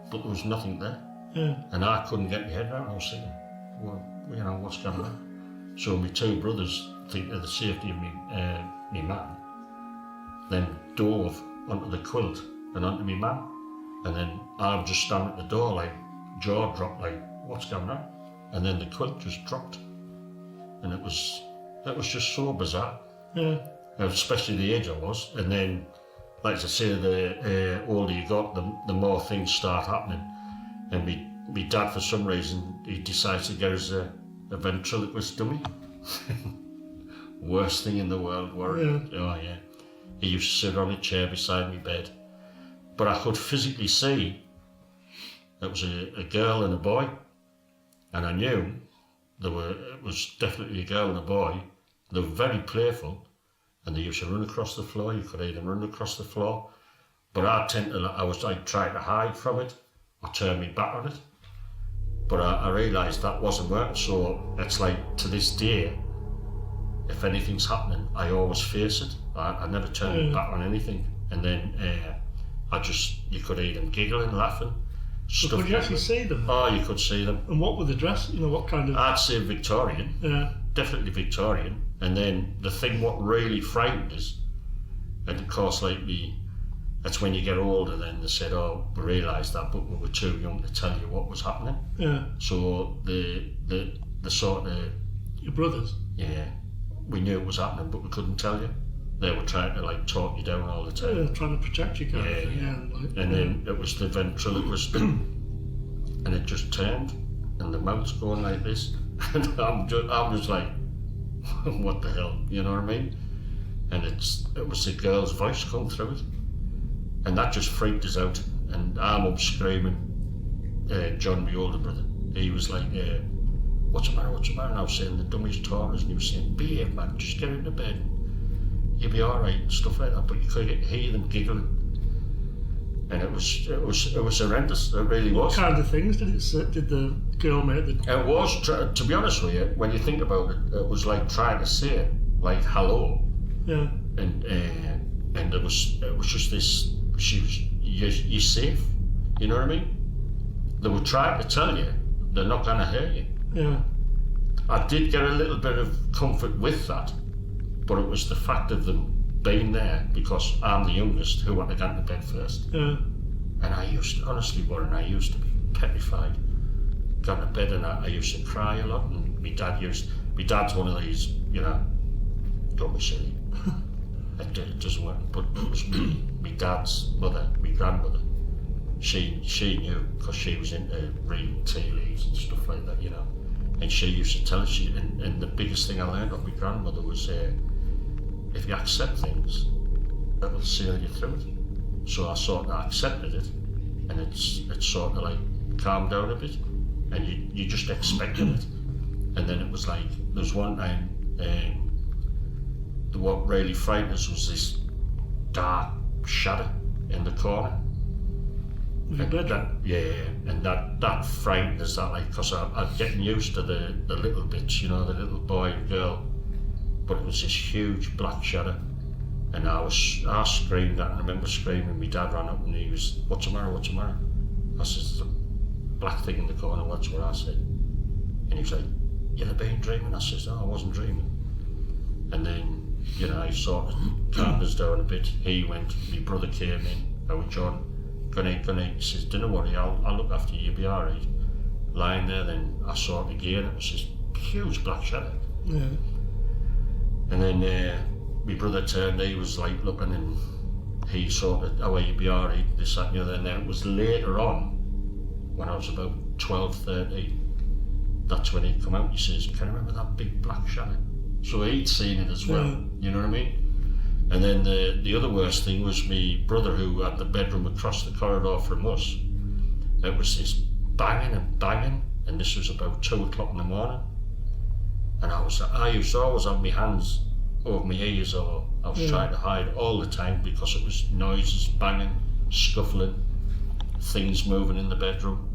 but there was nothing there. Yeah. And I couldn't get my head around. I was thinking, well, you know, what's going on? So my 2 brothers, thinking of the safety of me man, then dove onto the quilt and onto me man. And then I was just standing at the door, like, jaw dropped, like, what's going on? and then the quilt just dropped, and it was just so bizarre. Yeah. Especially the age I was, and then, like I say, the older you got, the more things start happening. And me dad, for some reason, he decides to get us a ventriloquist dummy. Worst thing in the world, worried. Yeah. Oh yeah. He used to sit on a chair beside my bed, but I could physically see it was a girl and a boy, and I knew it was definitely a girl and a boy. They were very playful, and they used to run across the floor. You could hear them run across the floor, but I was like trying to hide from it or turn my back on it. But I realised that wasn't working, so it's like to this day, if anything's happening, I always face it. I never turn my back on anything. And then you could hear them giggling, laughing. So could you actually see them? Oh, you could see them. And what were the dress? What kind of? I'd say Victorian. Yeah. Definitely Victorian. And then the thing what really frightened us, and of course, that's when you get older. Then they said, "Oh, we realised that, but we were too young to tell you what was happening." Yeah. So the sort of your brothers. Yeah, we knew it was happening, but we couldn't tell you. They were trying to talk you down all the time. Yeah, trying to protect you, kind of thing. Yeah. And then it was the ventriloquist, and it just turned, and the mouth's going like this, and I'm just like, what the hell, you know what I mean? And it was the girl's voice come through it, and that just freaked us out. And I'm up screaming. John, my older brother, he was like, what's the matter? And I was saying the dummy's torn us, and he was saying, behave, man, just get into bed. You'll be all right and stuff like that. But you could hear them giggling, and it was horrendous. It really was. What kind of things did the girl make? It was, to be honest with you, when you think about it, it was like trying to say like hello. Yeah. And it was just this. You're safe. You know what I mean? They were trying to tell you they're not going to hurt you. Yeah. I did get a little bit of comfort with that. But it was the fact of them being there, because I'm the youngest who had to get into bed first. Yeah. And honestly, Warren, I used to be petrified. Got into bed and I used to cry a lot. And my dad's one of these, don't be silly. It doesn't work. But it was my dad's mother, my grandmother. She knew, because she was into reading tea leaves and stuff like that, And she used to tell us, and the biggest thing I learned of my grandmother was, if you accept things, it will sail you through it. So I sort of accepted it, and it's sort of like calmed down a bit, and you just expected it. And then it was like, there was one time, what really frightened us was this dark shadow in the corner. And that frightened us, because I'm getting used to the little bits, the little boy and girl, but it was this huge black shadow, and I screamed that, and I remember screaming. My dad ran up and he was, what's the matter? I said, there's a black thing in the corner. That's what I said. And he was like, you've been dreaming? I said, no, I wasn't dreaming. And then, I sort of calmed us down a bit. He went, my brother came in, I went, John, Gonna eat. He says, don't worry, I'll look after you, you'll be alright. Lying there, then I saw it again, it was this huge black shadow. Yeah. And then my brother turned, he was like looking, and he sort of, oh, you'll be alright, this, that, and the other. And then it was later on, when I was about 12, 13, that's when he come out, he says, can you remember that big black shadow? So he'd seen it as well, you know what I mean? And then the other worst thing was my brother, who had the bedroom across the corridor from us. It was this banging, and this was about 2 o'clock in the morning. And I used to always have my hands over my ears, or I was trying to hide all the time, because it was noises, banging, scuffling, things moving in the bedroom,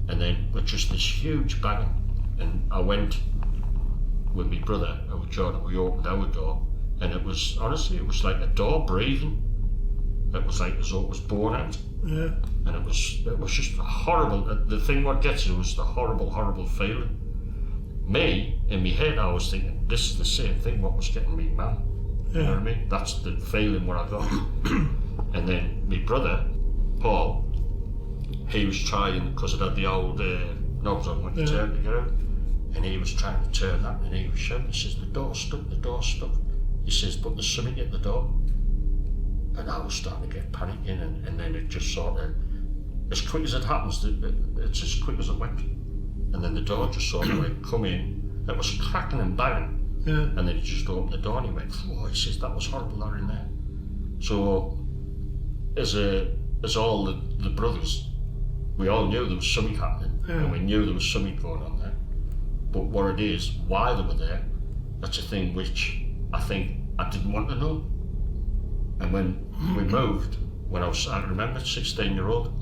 and then with just this huge banging. And I went with my brother, John, and we opened our door. And it was, honestly, it was like a door breathing. It was like as though it was born out. Yeah. And it was just horrible. The thing what gets you was the horrible feeling. Me, in my head, I was thinking, this is the same thing what was getting me, man. You know what I mean? That's the feeling what I got. And then my brother, Paul, he was trying, because it had the old knobs on when you turn to get out. and he was trying to turn that, and he was shouting, he says, the door's stuck. He says, but there's something at the door. And I was starting to get panicking, and then it just sort of, as quick as it happens, it's as quick as it went. And then the door just sort of like come in, it was cracking and banging, and then he just opened the door and he went, oh, he says, that was horrible, that in there. So, as all the brothers, we all knew there was something happening, and we knew there was something going on there. But what it is, why they were there, that's a thing which I think I didn't want to know. And when we moved, I remember 16-year-old,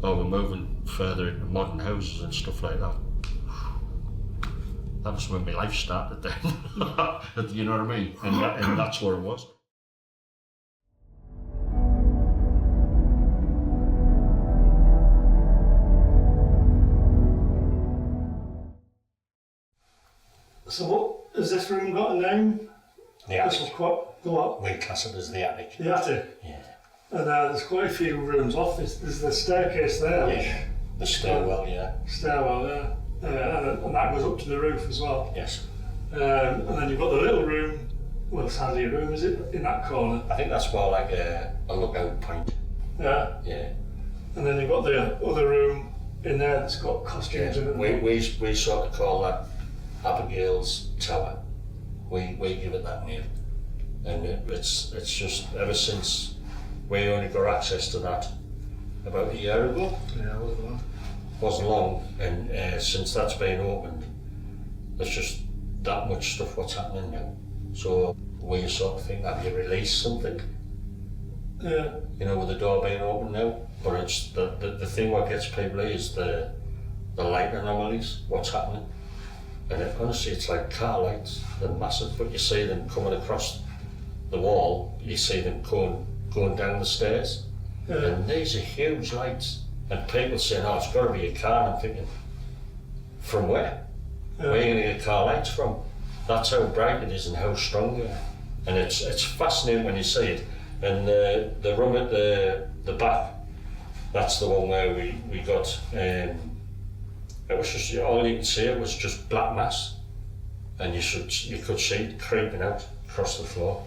we're moving further into modern houses and stuff like that. That was when my life started then. You know what I mean? And that's where it was. So what, has this room got a name? The attic. The what? We class it as the attic. The attic? Yeah. And there's quite a few rooms off. There's the staircase there. Yeah. The stairwell, yeah. Stairwell, yeah. And that goes up to the roof as well. Yes. And then you've got the little room. Well, it's hardly a room, is it? In that corner. I think that's more like a lookout point. Yeah. Yeah. And then you've got the other room in there that's got costumes in it. We sort of call that Abigail's Tower. We give it that name. And it's just ever since we only got access to that about a year ago. Yeah, it wasn't long. Wasn't long, and since that's been opened, there's just that much stuff what's happening now. So we sort of think, have you released something? Yeah. You know, with the door being open now. But it's the thing what gets people is the light anomalies, what's happening. And honestly, it's like car lights, they're massive, but you see them coming across the wall, you see them going down the stairs. Yeah. And these are huge lights. And people saying, oh, it's got to be a car. And I'm thinking, from where? Yeah. Where are you going to get car lights from? That's how bright it is and how strong they are. And it's fascinating when you see it. And the room at the back, that's the one where we got, it was just, all you could see, it was just black mass. And you could see it creeping out across the floor.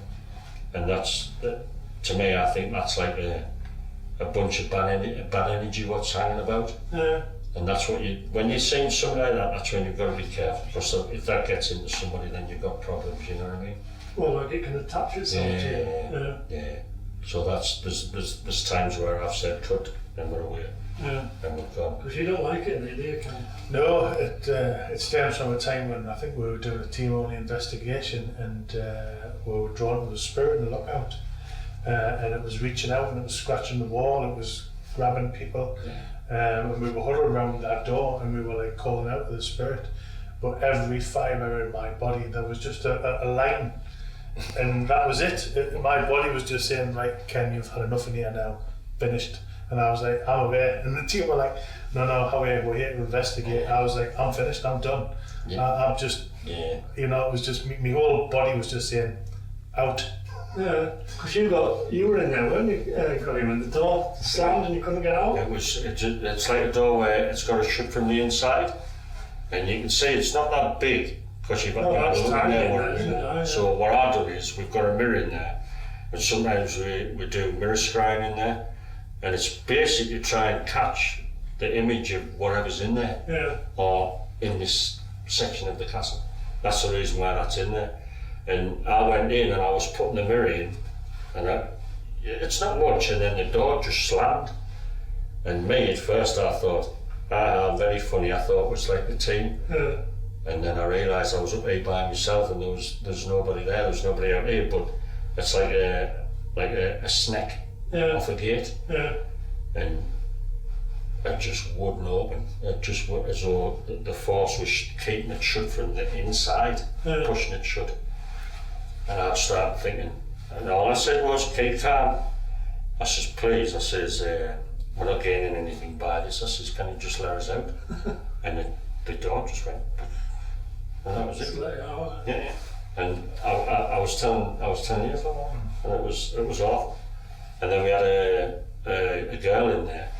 And that's, to me, I think that's like a bunch of bad energy what's hanging about. Yeah. And that's what when you're seeing something like that, that's when you've got to be careful, because if that gets into somebody, then you've got problems, you know what I mean? Well, like it can attach itself to you. Yeah. So there's times where I've said cut, and we're away. Yeah. And we've gone. Because you don't like it, do you? No, it stems from a time when I think we were doing a team-only investigation, and we were drawn to the spirit in the lookout. And it was reaching out and it was scratching the wall, it was grabbing people, and we were huddled around that door and we were like calling out to the spirit. But every fibre in my body, there was just a line, and that was it. My body was just saying, right, Ken, you've had enough in here now, finished. And I was like, I'm aware. And the team were like, no, we're here to investigate. I was like, I'm finished, I'm done. I'm just, you know, it was just, my whole body was just saying, out. Yeah, because you were in there, weren't you, Colin, when the door slammed and you couldn't get out? It's like a door where it's got a shut from the inside, and you can see it's not that big because you've got the door in there. So what I do is we've got a mirror in there, and sometimes we do mirror scrying in there, and it's basically try and catch the image of whatever's in there, or in this section of the castle. That's the reason why that's in there. And I went in and I was putting the mirror in, and it's not much, and then the door just slammed. And me, at first I thought, very funny, I thought it was like the team. And then I realised I was up here by myself, and there's nobody there's nobody out here, but it's like a snake off a gate. And it just wouldn't open. It just went as though the force was keeping it shut from the inside, pushing it shut. And I started thinking, and all I said was, keep calm. I says, please, I says, we're not gaining anything by this. I says, can you just let us out? And the door just went, and that was it. Yeah. And I was telling you about that, and it was awful. And then we had a girl in there,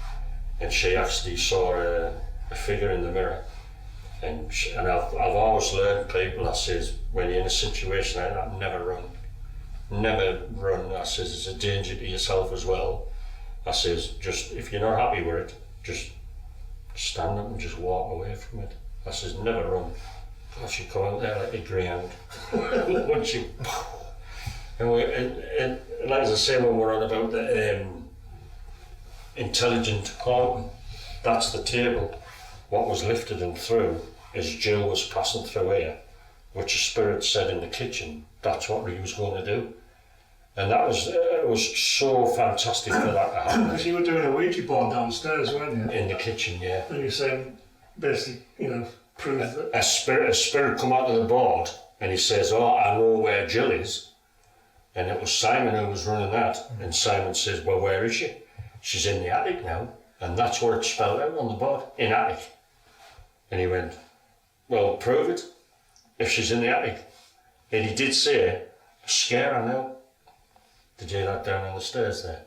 and she actually saw a figure in the mirror, And I've always learned people, I says, when you're in a situation like that, never run. Never run. I says, it's a danger to yourself as well. I says, just, if you're not happy with it, just stand up and just walk away from it. I says, never run. Gosh, you come out there like a greyhound. Once you... And like I say, when we're on about the intelligent haunting, that's the table. What was lifted and through as Jill was passing through here, which a spirit said in the kitchen, that's what he was going to do. And that was, it was so fantastic for that to happen. Because you were doing a Ouija board downstairs, weren't you? In the kitchen, yeah. And you're saying, basically, you know, prove that. A spirit come out of the board and he says, oh, I know where Jill is. And it was Simon who was running that. And Simon says, well, where is she? She's in the attic now. And that's what it's spelled out on the board, in attic. And he went, well, prove it, if she's in the attic. And he did say, scare her now. Did you hear that down on the stairs there?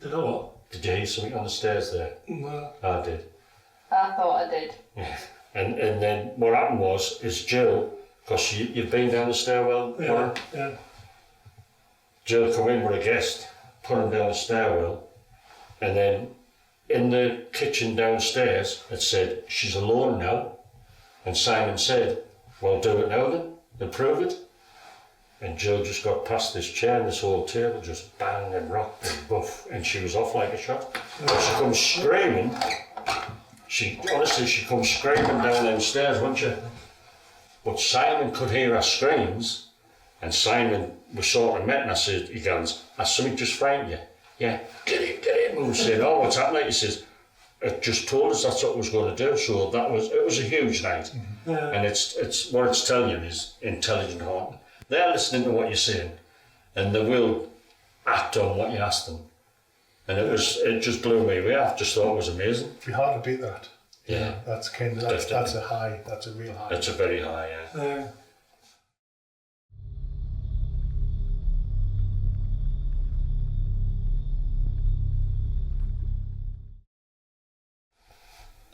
Did I what? Did you hear something on the stairs there? No. I did. I thought I did. Yeah. And then what happened is Jill, because you've been down the stairwell, Yeah, yeah. Jill come in with a guest, put him down the stairwell, and then in the kitchen downstairs it said, she's alone now. And Simon said, well, do it now then, and prove it. And Jill just got past this chair and this whole table just bang and rocked and buff, and she was off like a shot. And she comes screaming. She comes screaming down them stairs, wasn't she? But Simon could hear her screams, and Simon was sort of met, and I said, he goes, has something just frightened you? Yeah, get him. And we said, oh, what's happening? He says, it just told us that's what it was going to do. So it was a huge night. Yeah. And it's what it's telling you is intelligent haunting. They're listening to what you're saying, and they will act on what you ask them. And it just blew me away. I just thought it was amazing. It'd be hard to beat that. Yeah. That's kind of that's a high. That's a real high. It's a very high, yeah. Yeah.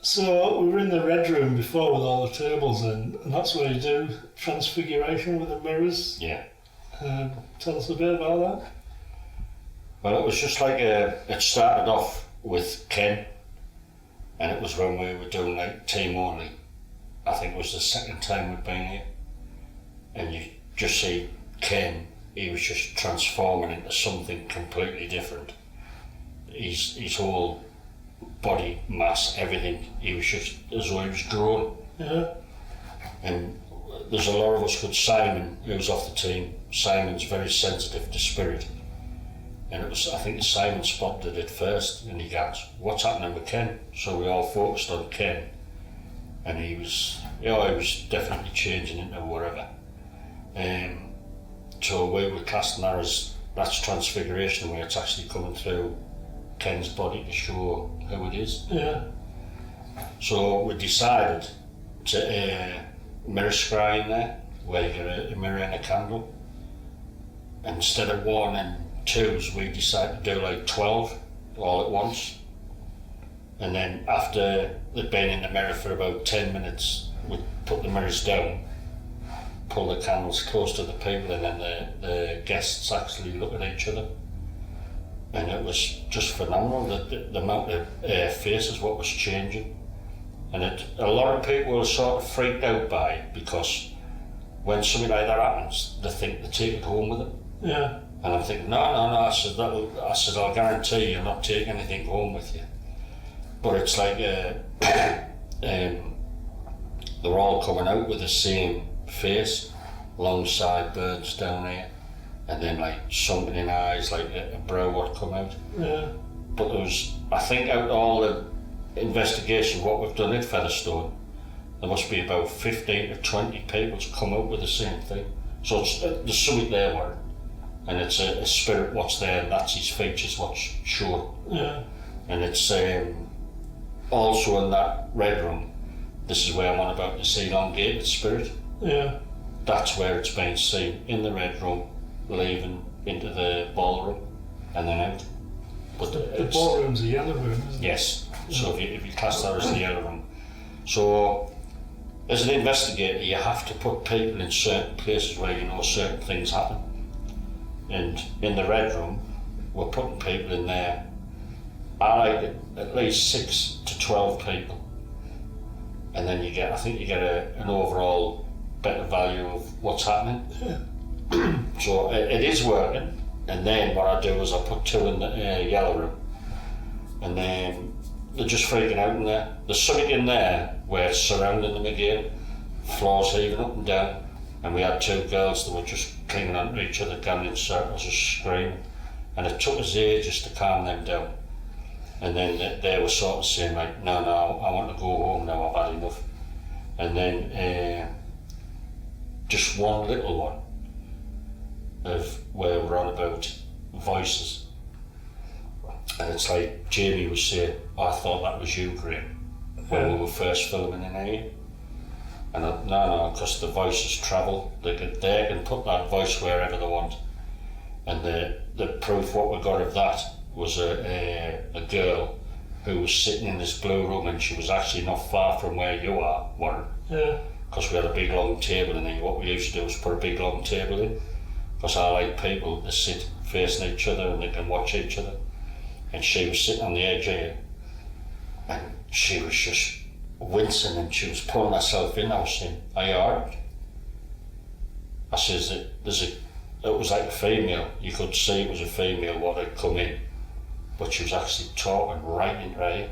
So we were in the red room before with all the tables in, and that's where you do transfiguration with the mirrors. Yeah. Tell us a bit about that. Well, it was just like it started off with Ken, and it was when we were doing like team only. I think it was the second time we'd been here, and you just see Ken. He was just transforming into something completely different. His whole body mass, everything. He was just as though he was grown. Yeah. And there's a lot of us called Simon, who was off the team. Simon's very sensitive to spirit. And it was, I think Simon spotted it first, and he goes, what's happening with Ken? So we all focused on Ken. And he was definitely changing into whatever. So we were casting that as, that's transfiguration, where it's actually coming through Ken's body to show who it is. Yeah. So we decided to mirror scry in there, where you get a mirror and a candle. Instead of 1 and 2s, we decided to do like 12 all at once. And then after they'd been in the mirror for about 10 minutes, we'd put the mirrors down, pull the candles close to the people, and then the guests actually look at each other. And it was just phenomenal, the amount of faces, what was changing. And a lot of people were sort of freaked out by it, because when something like that happens, they think they take it home with them. Yeah. And I'm thinking, no, I said, I'll guarantee you'll not take anything home with you. But it's like they're all coming out with the same face, long sideburns down here, and then like sunken in eyes, like a brow would come out. Yeah. But there was, I think, out of all the investigation what we've done at Featherstone, there must be about 15 to 20 people to come out with the same thing. So there's something there, Warren, and it's a spirit what's there, and that's his features what's shown. Yeah. And it's also in that red room, this is where I'm on about this elongated spirit. Yeah. That's where it's been seen, in the red room, leaving into the ballroom and then out. But The ballroom's a yellow room, isn't it? yes, so if you class that as the yellow room. So as an investigator, you have to put people in certain places where you know certain things happen. And in the Red Room, we're putting people in there. I like it, at least 6 to 12 people. And then I think you get an overall better value of what's happening. So it is working. And then what I do is I put 2 in the Yellow Room. And then they're just freaking out in there. There's something in there where it's surrounding them again, floors heaving up and down. And we had 2 girls that were just clinging onto each other, going in circles, just screaming. And it took us ages to calm them down. And then they were sort of saying like, no, I want to go home now, I've had enough. And then just one little one of where we're on about voices. And it's like Jamie was saying, I thought that was you, Graham, when we were first filming in here. And no, because the voices travel. They can put that voice wherever they want. And the proof what we got of that was a girl who was sitting in this blue room, and she was actually not far from where you are, Warren. Yeah. Because we had a big long table in here. What we used to do was put a big long table in. Because I like people to sit facing each other and they can watch each other. And she was sitting on the edge here, and she was just wincing and she was pulling herself in. I was saying, are you alright? I says, it was like a female. You could see it was a female what had come in, but she was actually talking right into her ear.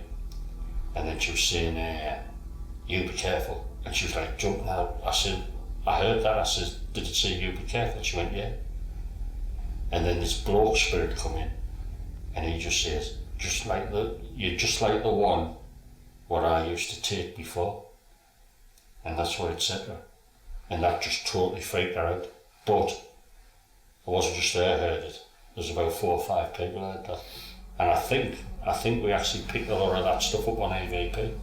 And then she was saying, you be careful. And she was like jumping out. I said, I heard that. I said, did it say you be careful? She went, yeah. And then this bloke spirit come in, and he just says, you're just like the one what I used to take before. And that's what it said to her. And that just totally freaked her out. But it wasn't just her heard it. There's about 4 or 5 people heard that. And I think we actually picked a lot of that stuff up on AVP.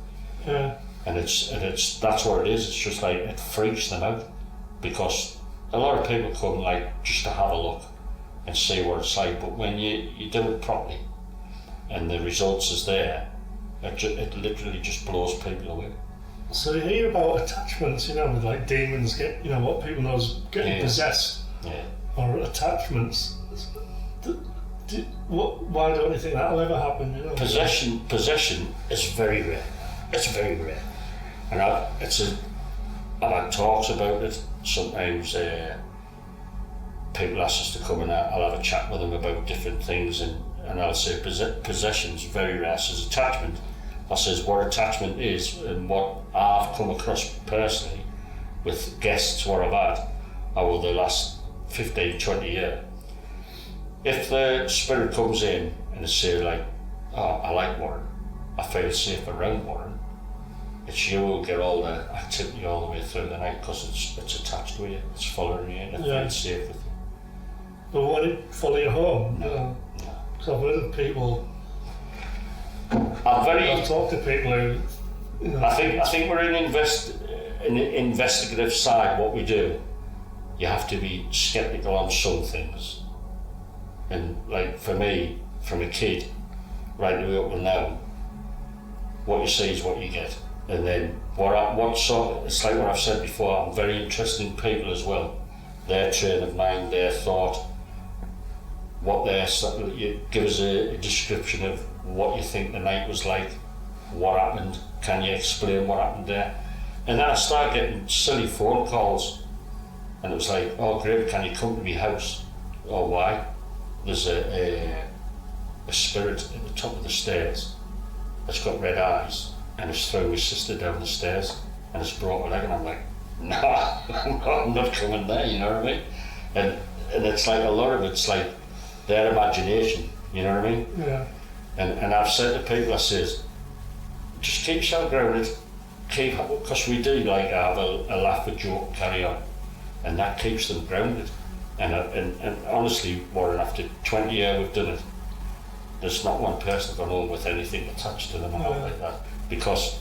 Yeah. And that's what it is. It's just like it freaks them out, because a lot of people come like just to have a look and see what it's like. But when you do it properly and the results is there, it literally just blows people away. So you hear about attachments, with like demons what people know is getting possessed, or attachments. Why don't you think that'll ever happen? Possession is very rare. It's very rare, and I've had talks about it. Sometimes people ask us to come and I'll have a chat with them about different things, and I'll say possession's very rare. Says attachment. I says what attachment is, and what I've come across personally with guests what I've had over the last 15, 20 years. If the spirit comes in and they say like, oh, I like Warren, I feel safe around Warren, it's you who get all the activity all the way through the night, because it's attached to you, it's following you, and it feels safe with you. But won't it follow you home? No. Because I've heard of people. I've talked to people who. I think we're in investigative side. What we do, you have to be skeptical on some things. And like for me, from a kid, right the way up and now, what you see is what you get. And then it's like what I've said before, I'm very interested in people as well. Their train of mind, their thought, you give us a description of what you think the night was like, what happened, can you explain what happened there? And then I started getting silly phone calls, and it was like, oh Graham, can you come to my house? Oh, why? There's a spirit at the top of the stairs that's got red eyes, and it's thrown my sister down the stairs and it's brought her leg, and I'm like, nah, I'm not coming there, you know what I mean? And it's like a lot of it's like their imagination, you know what I mean? Yeah. And I've said to people, I says, just keep yourself grounded, because we do like have a laugh, a joke, carry on, and that keeps them grounded. And honestly, Warren, after 20 years we've done it, there's not one person gone home with anything attached to them out like that. Because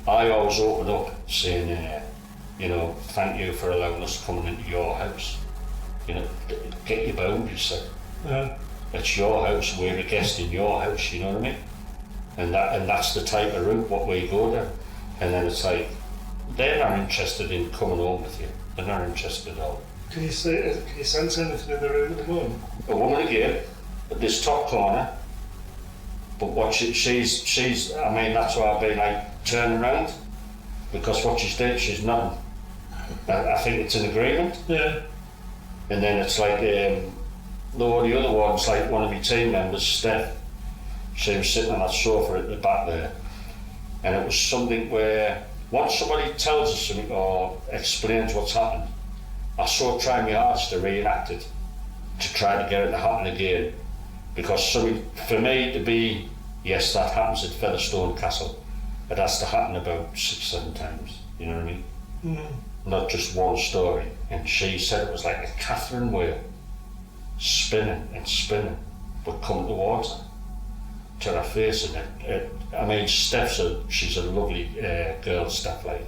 I always open up saying, thank you for allowing us coming into your house. Get your boundaries set. Yeah. It's your house, we're a guest in your house, you know what I mean? And that's the type of route what we go down. And then it's like, they're not interested in coming home with you. They're not interested at all. Can you sense anything in the room at the moment? A woman again, at this top corner, but what she's, I mean, that's why I've been like turning around, because what she's doing, she's nodding. I think it's an agreement. Yeah. And then it's like, the other one's like one of my team members, Steph. She was sitting on that sofa at the back there, and it was something where once somebody tells us something or explains what's happened, I sort of try my hardest to reenact it, to try to get it to happen again. Because something, for me to be, yes, that happens at Featherstone Castle, it has to happen about 6-7 times, you know what I mean? Not just one story. And she said it was like a Catherine wheel, spinning and spinning, but coming towards her, to her face. And I mean, Steph, she's a lovely girl, Steph, like,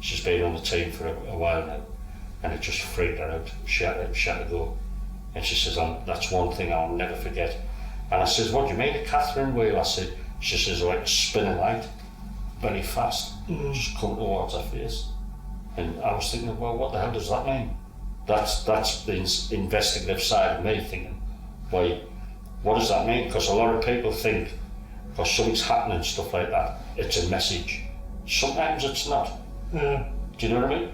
she's been on the team for a while now, and it just freaked her out. She had to go. And she says, that's one thing I'll never forget. And I says, what do you mean, a Catherine wheel? I said, she says, like a spinning light, very fast, just come towards her face. And I was thinking, well, what the hell does that mean? That's the investigative side of me thinking, why, what does that mean? Because a lot of people think, because something's happening and stuff like that, it's a message. Sometimes it's not. Yeah. Do you know what I mean?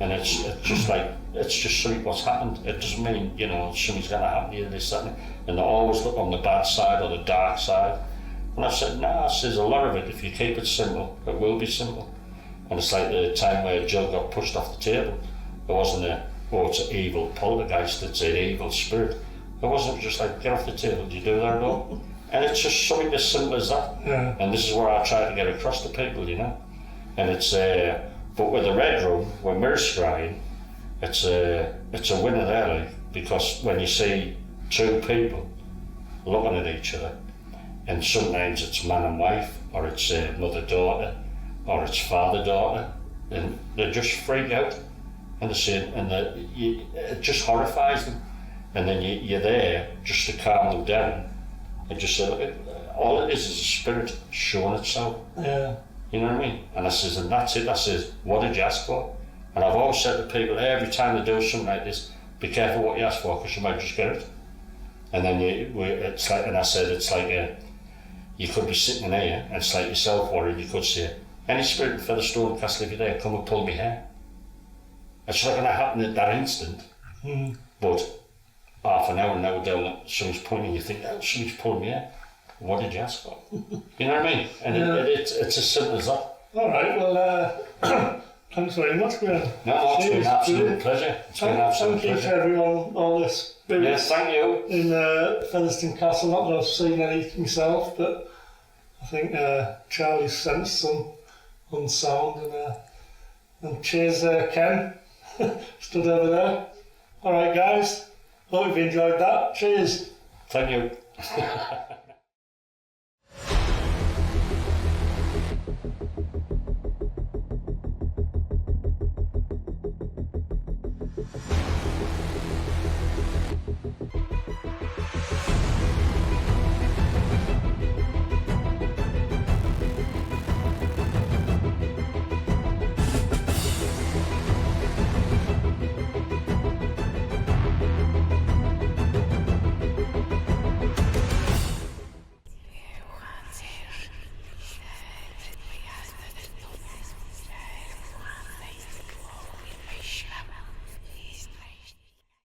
And it's just like, it's just something what's happened. It doesn't mean, you know, something's going to happen to you, this, that, and they always look on the bad side or the dark side. And I said, nah, I says a lot of it, if you keep it simple, it will be simple. And it's like the time where Jill got pushed off the table. It wasn't it's an evil poltergeist, it's an evil spirit. It wasn't just like, get off the table, do you do that at all? And it's just something as simple as that. Yeah. And this is where I try to get across to people, you know. And it's, but with the Red Room, when we're scrying, it's a winner there, like, because when you see two people looking at each other, and sometimes it's man and wife, or it's mother-daughter, or it's father-daughter, and they just freak out, and it just horrifies them. And then you're there just to calm them down, and just say, look, all it is a spirit showing itself. Yeah. You know what I mean? And I says, and that's it. I says, what did you ask for? And I've always said to people, every time they do something like this, be careful what you ask for, because you might just get it. And then it's like, and I said, it's like you could be sitting in here, and it's like yourself worrying, you could say, any spirit in Featherstone Castle, if you're there, come and pull me hair. It's not going to happen at that instant, but half an hour now down, someone's pointing, you think, oh, someone's pulling me hair. What did you ask for? You know what I mean? And it's as simple as that. All right, well, thanks very much, Graham. No, it's been an absolute pleasure. It's been an absolute Thank you to pleasure. everyone, all the spirits Yes, thank you. in Featherstone Castle. Not that I've seen any myself, but I think Charlie sensed some unsound, and cheers Ken, stood over there. All right, guys, hope you've enjoyed that. Cheers. Thank you.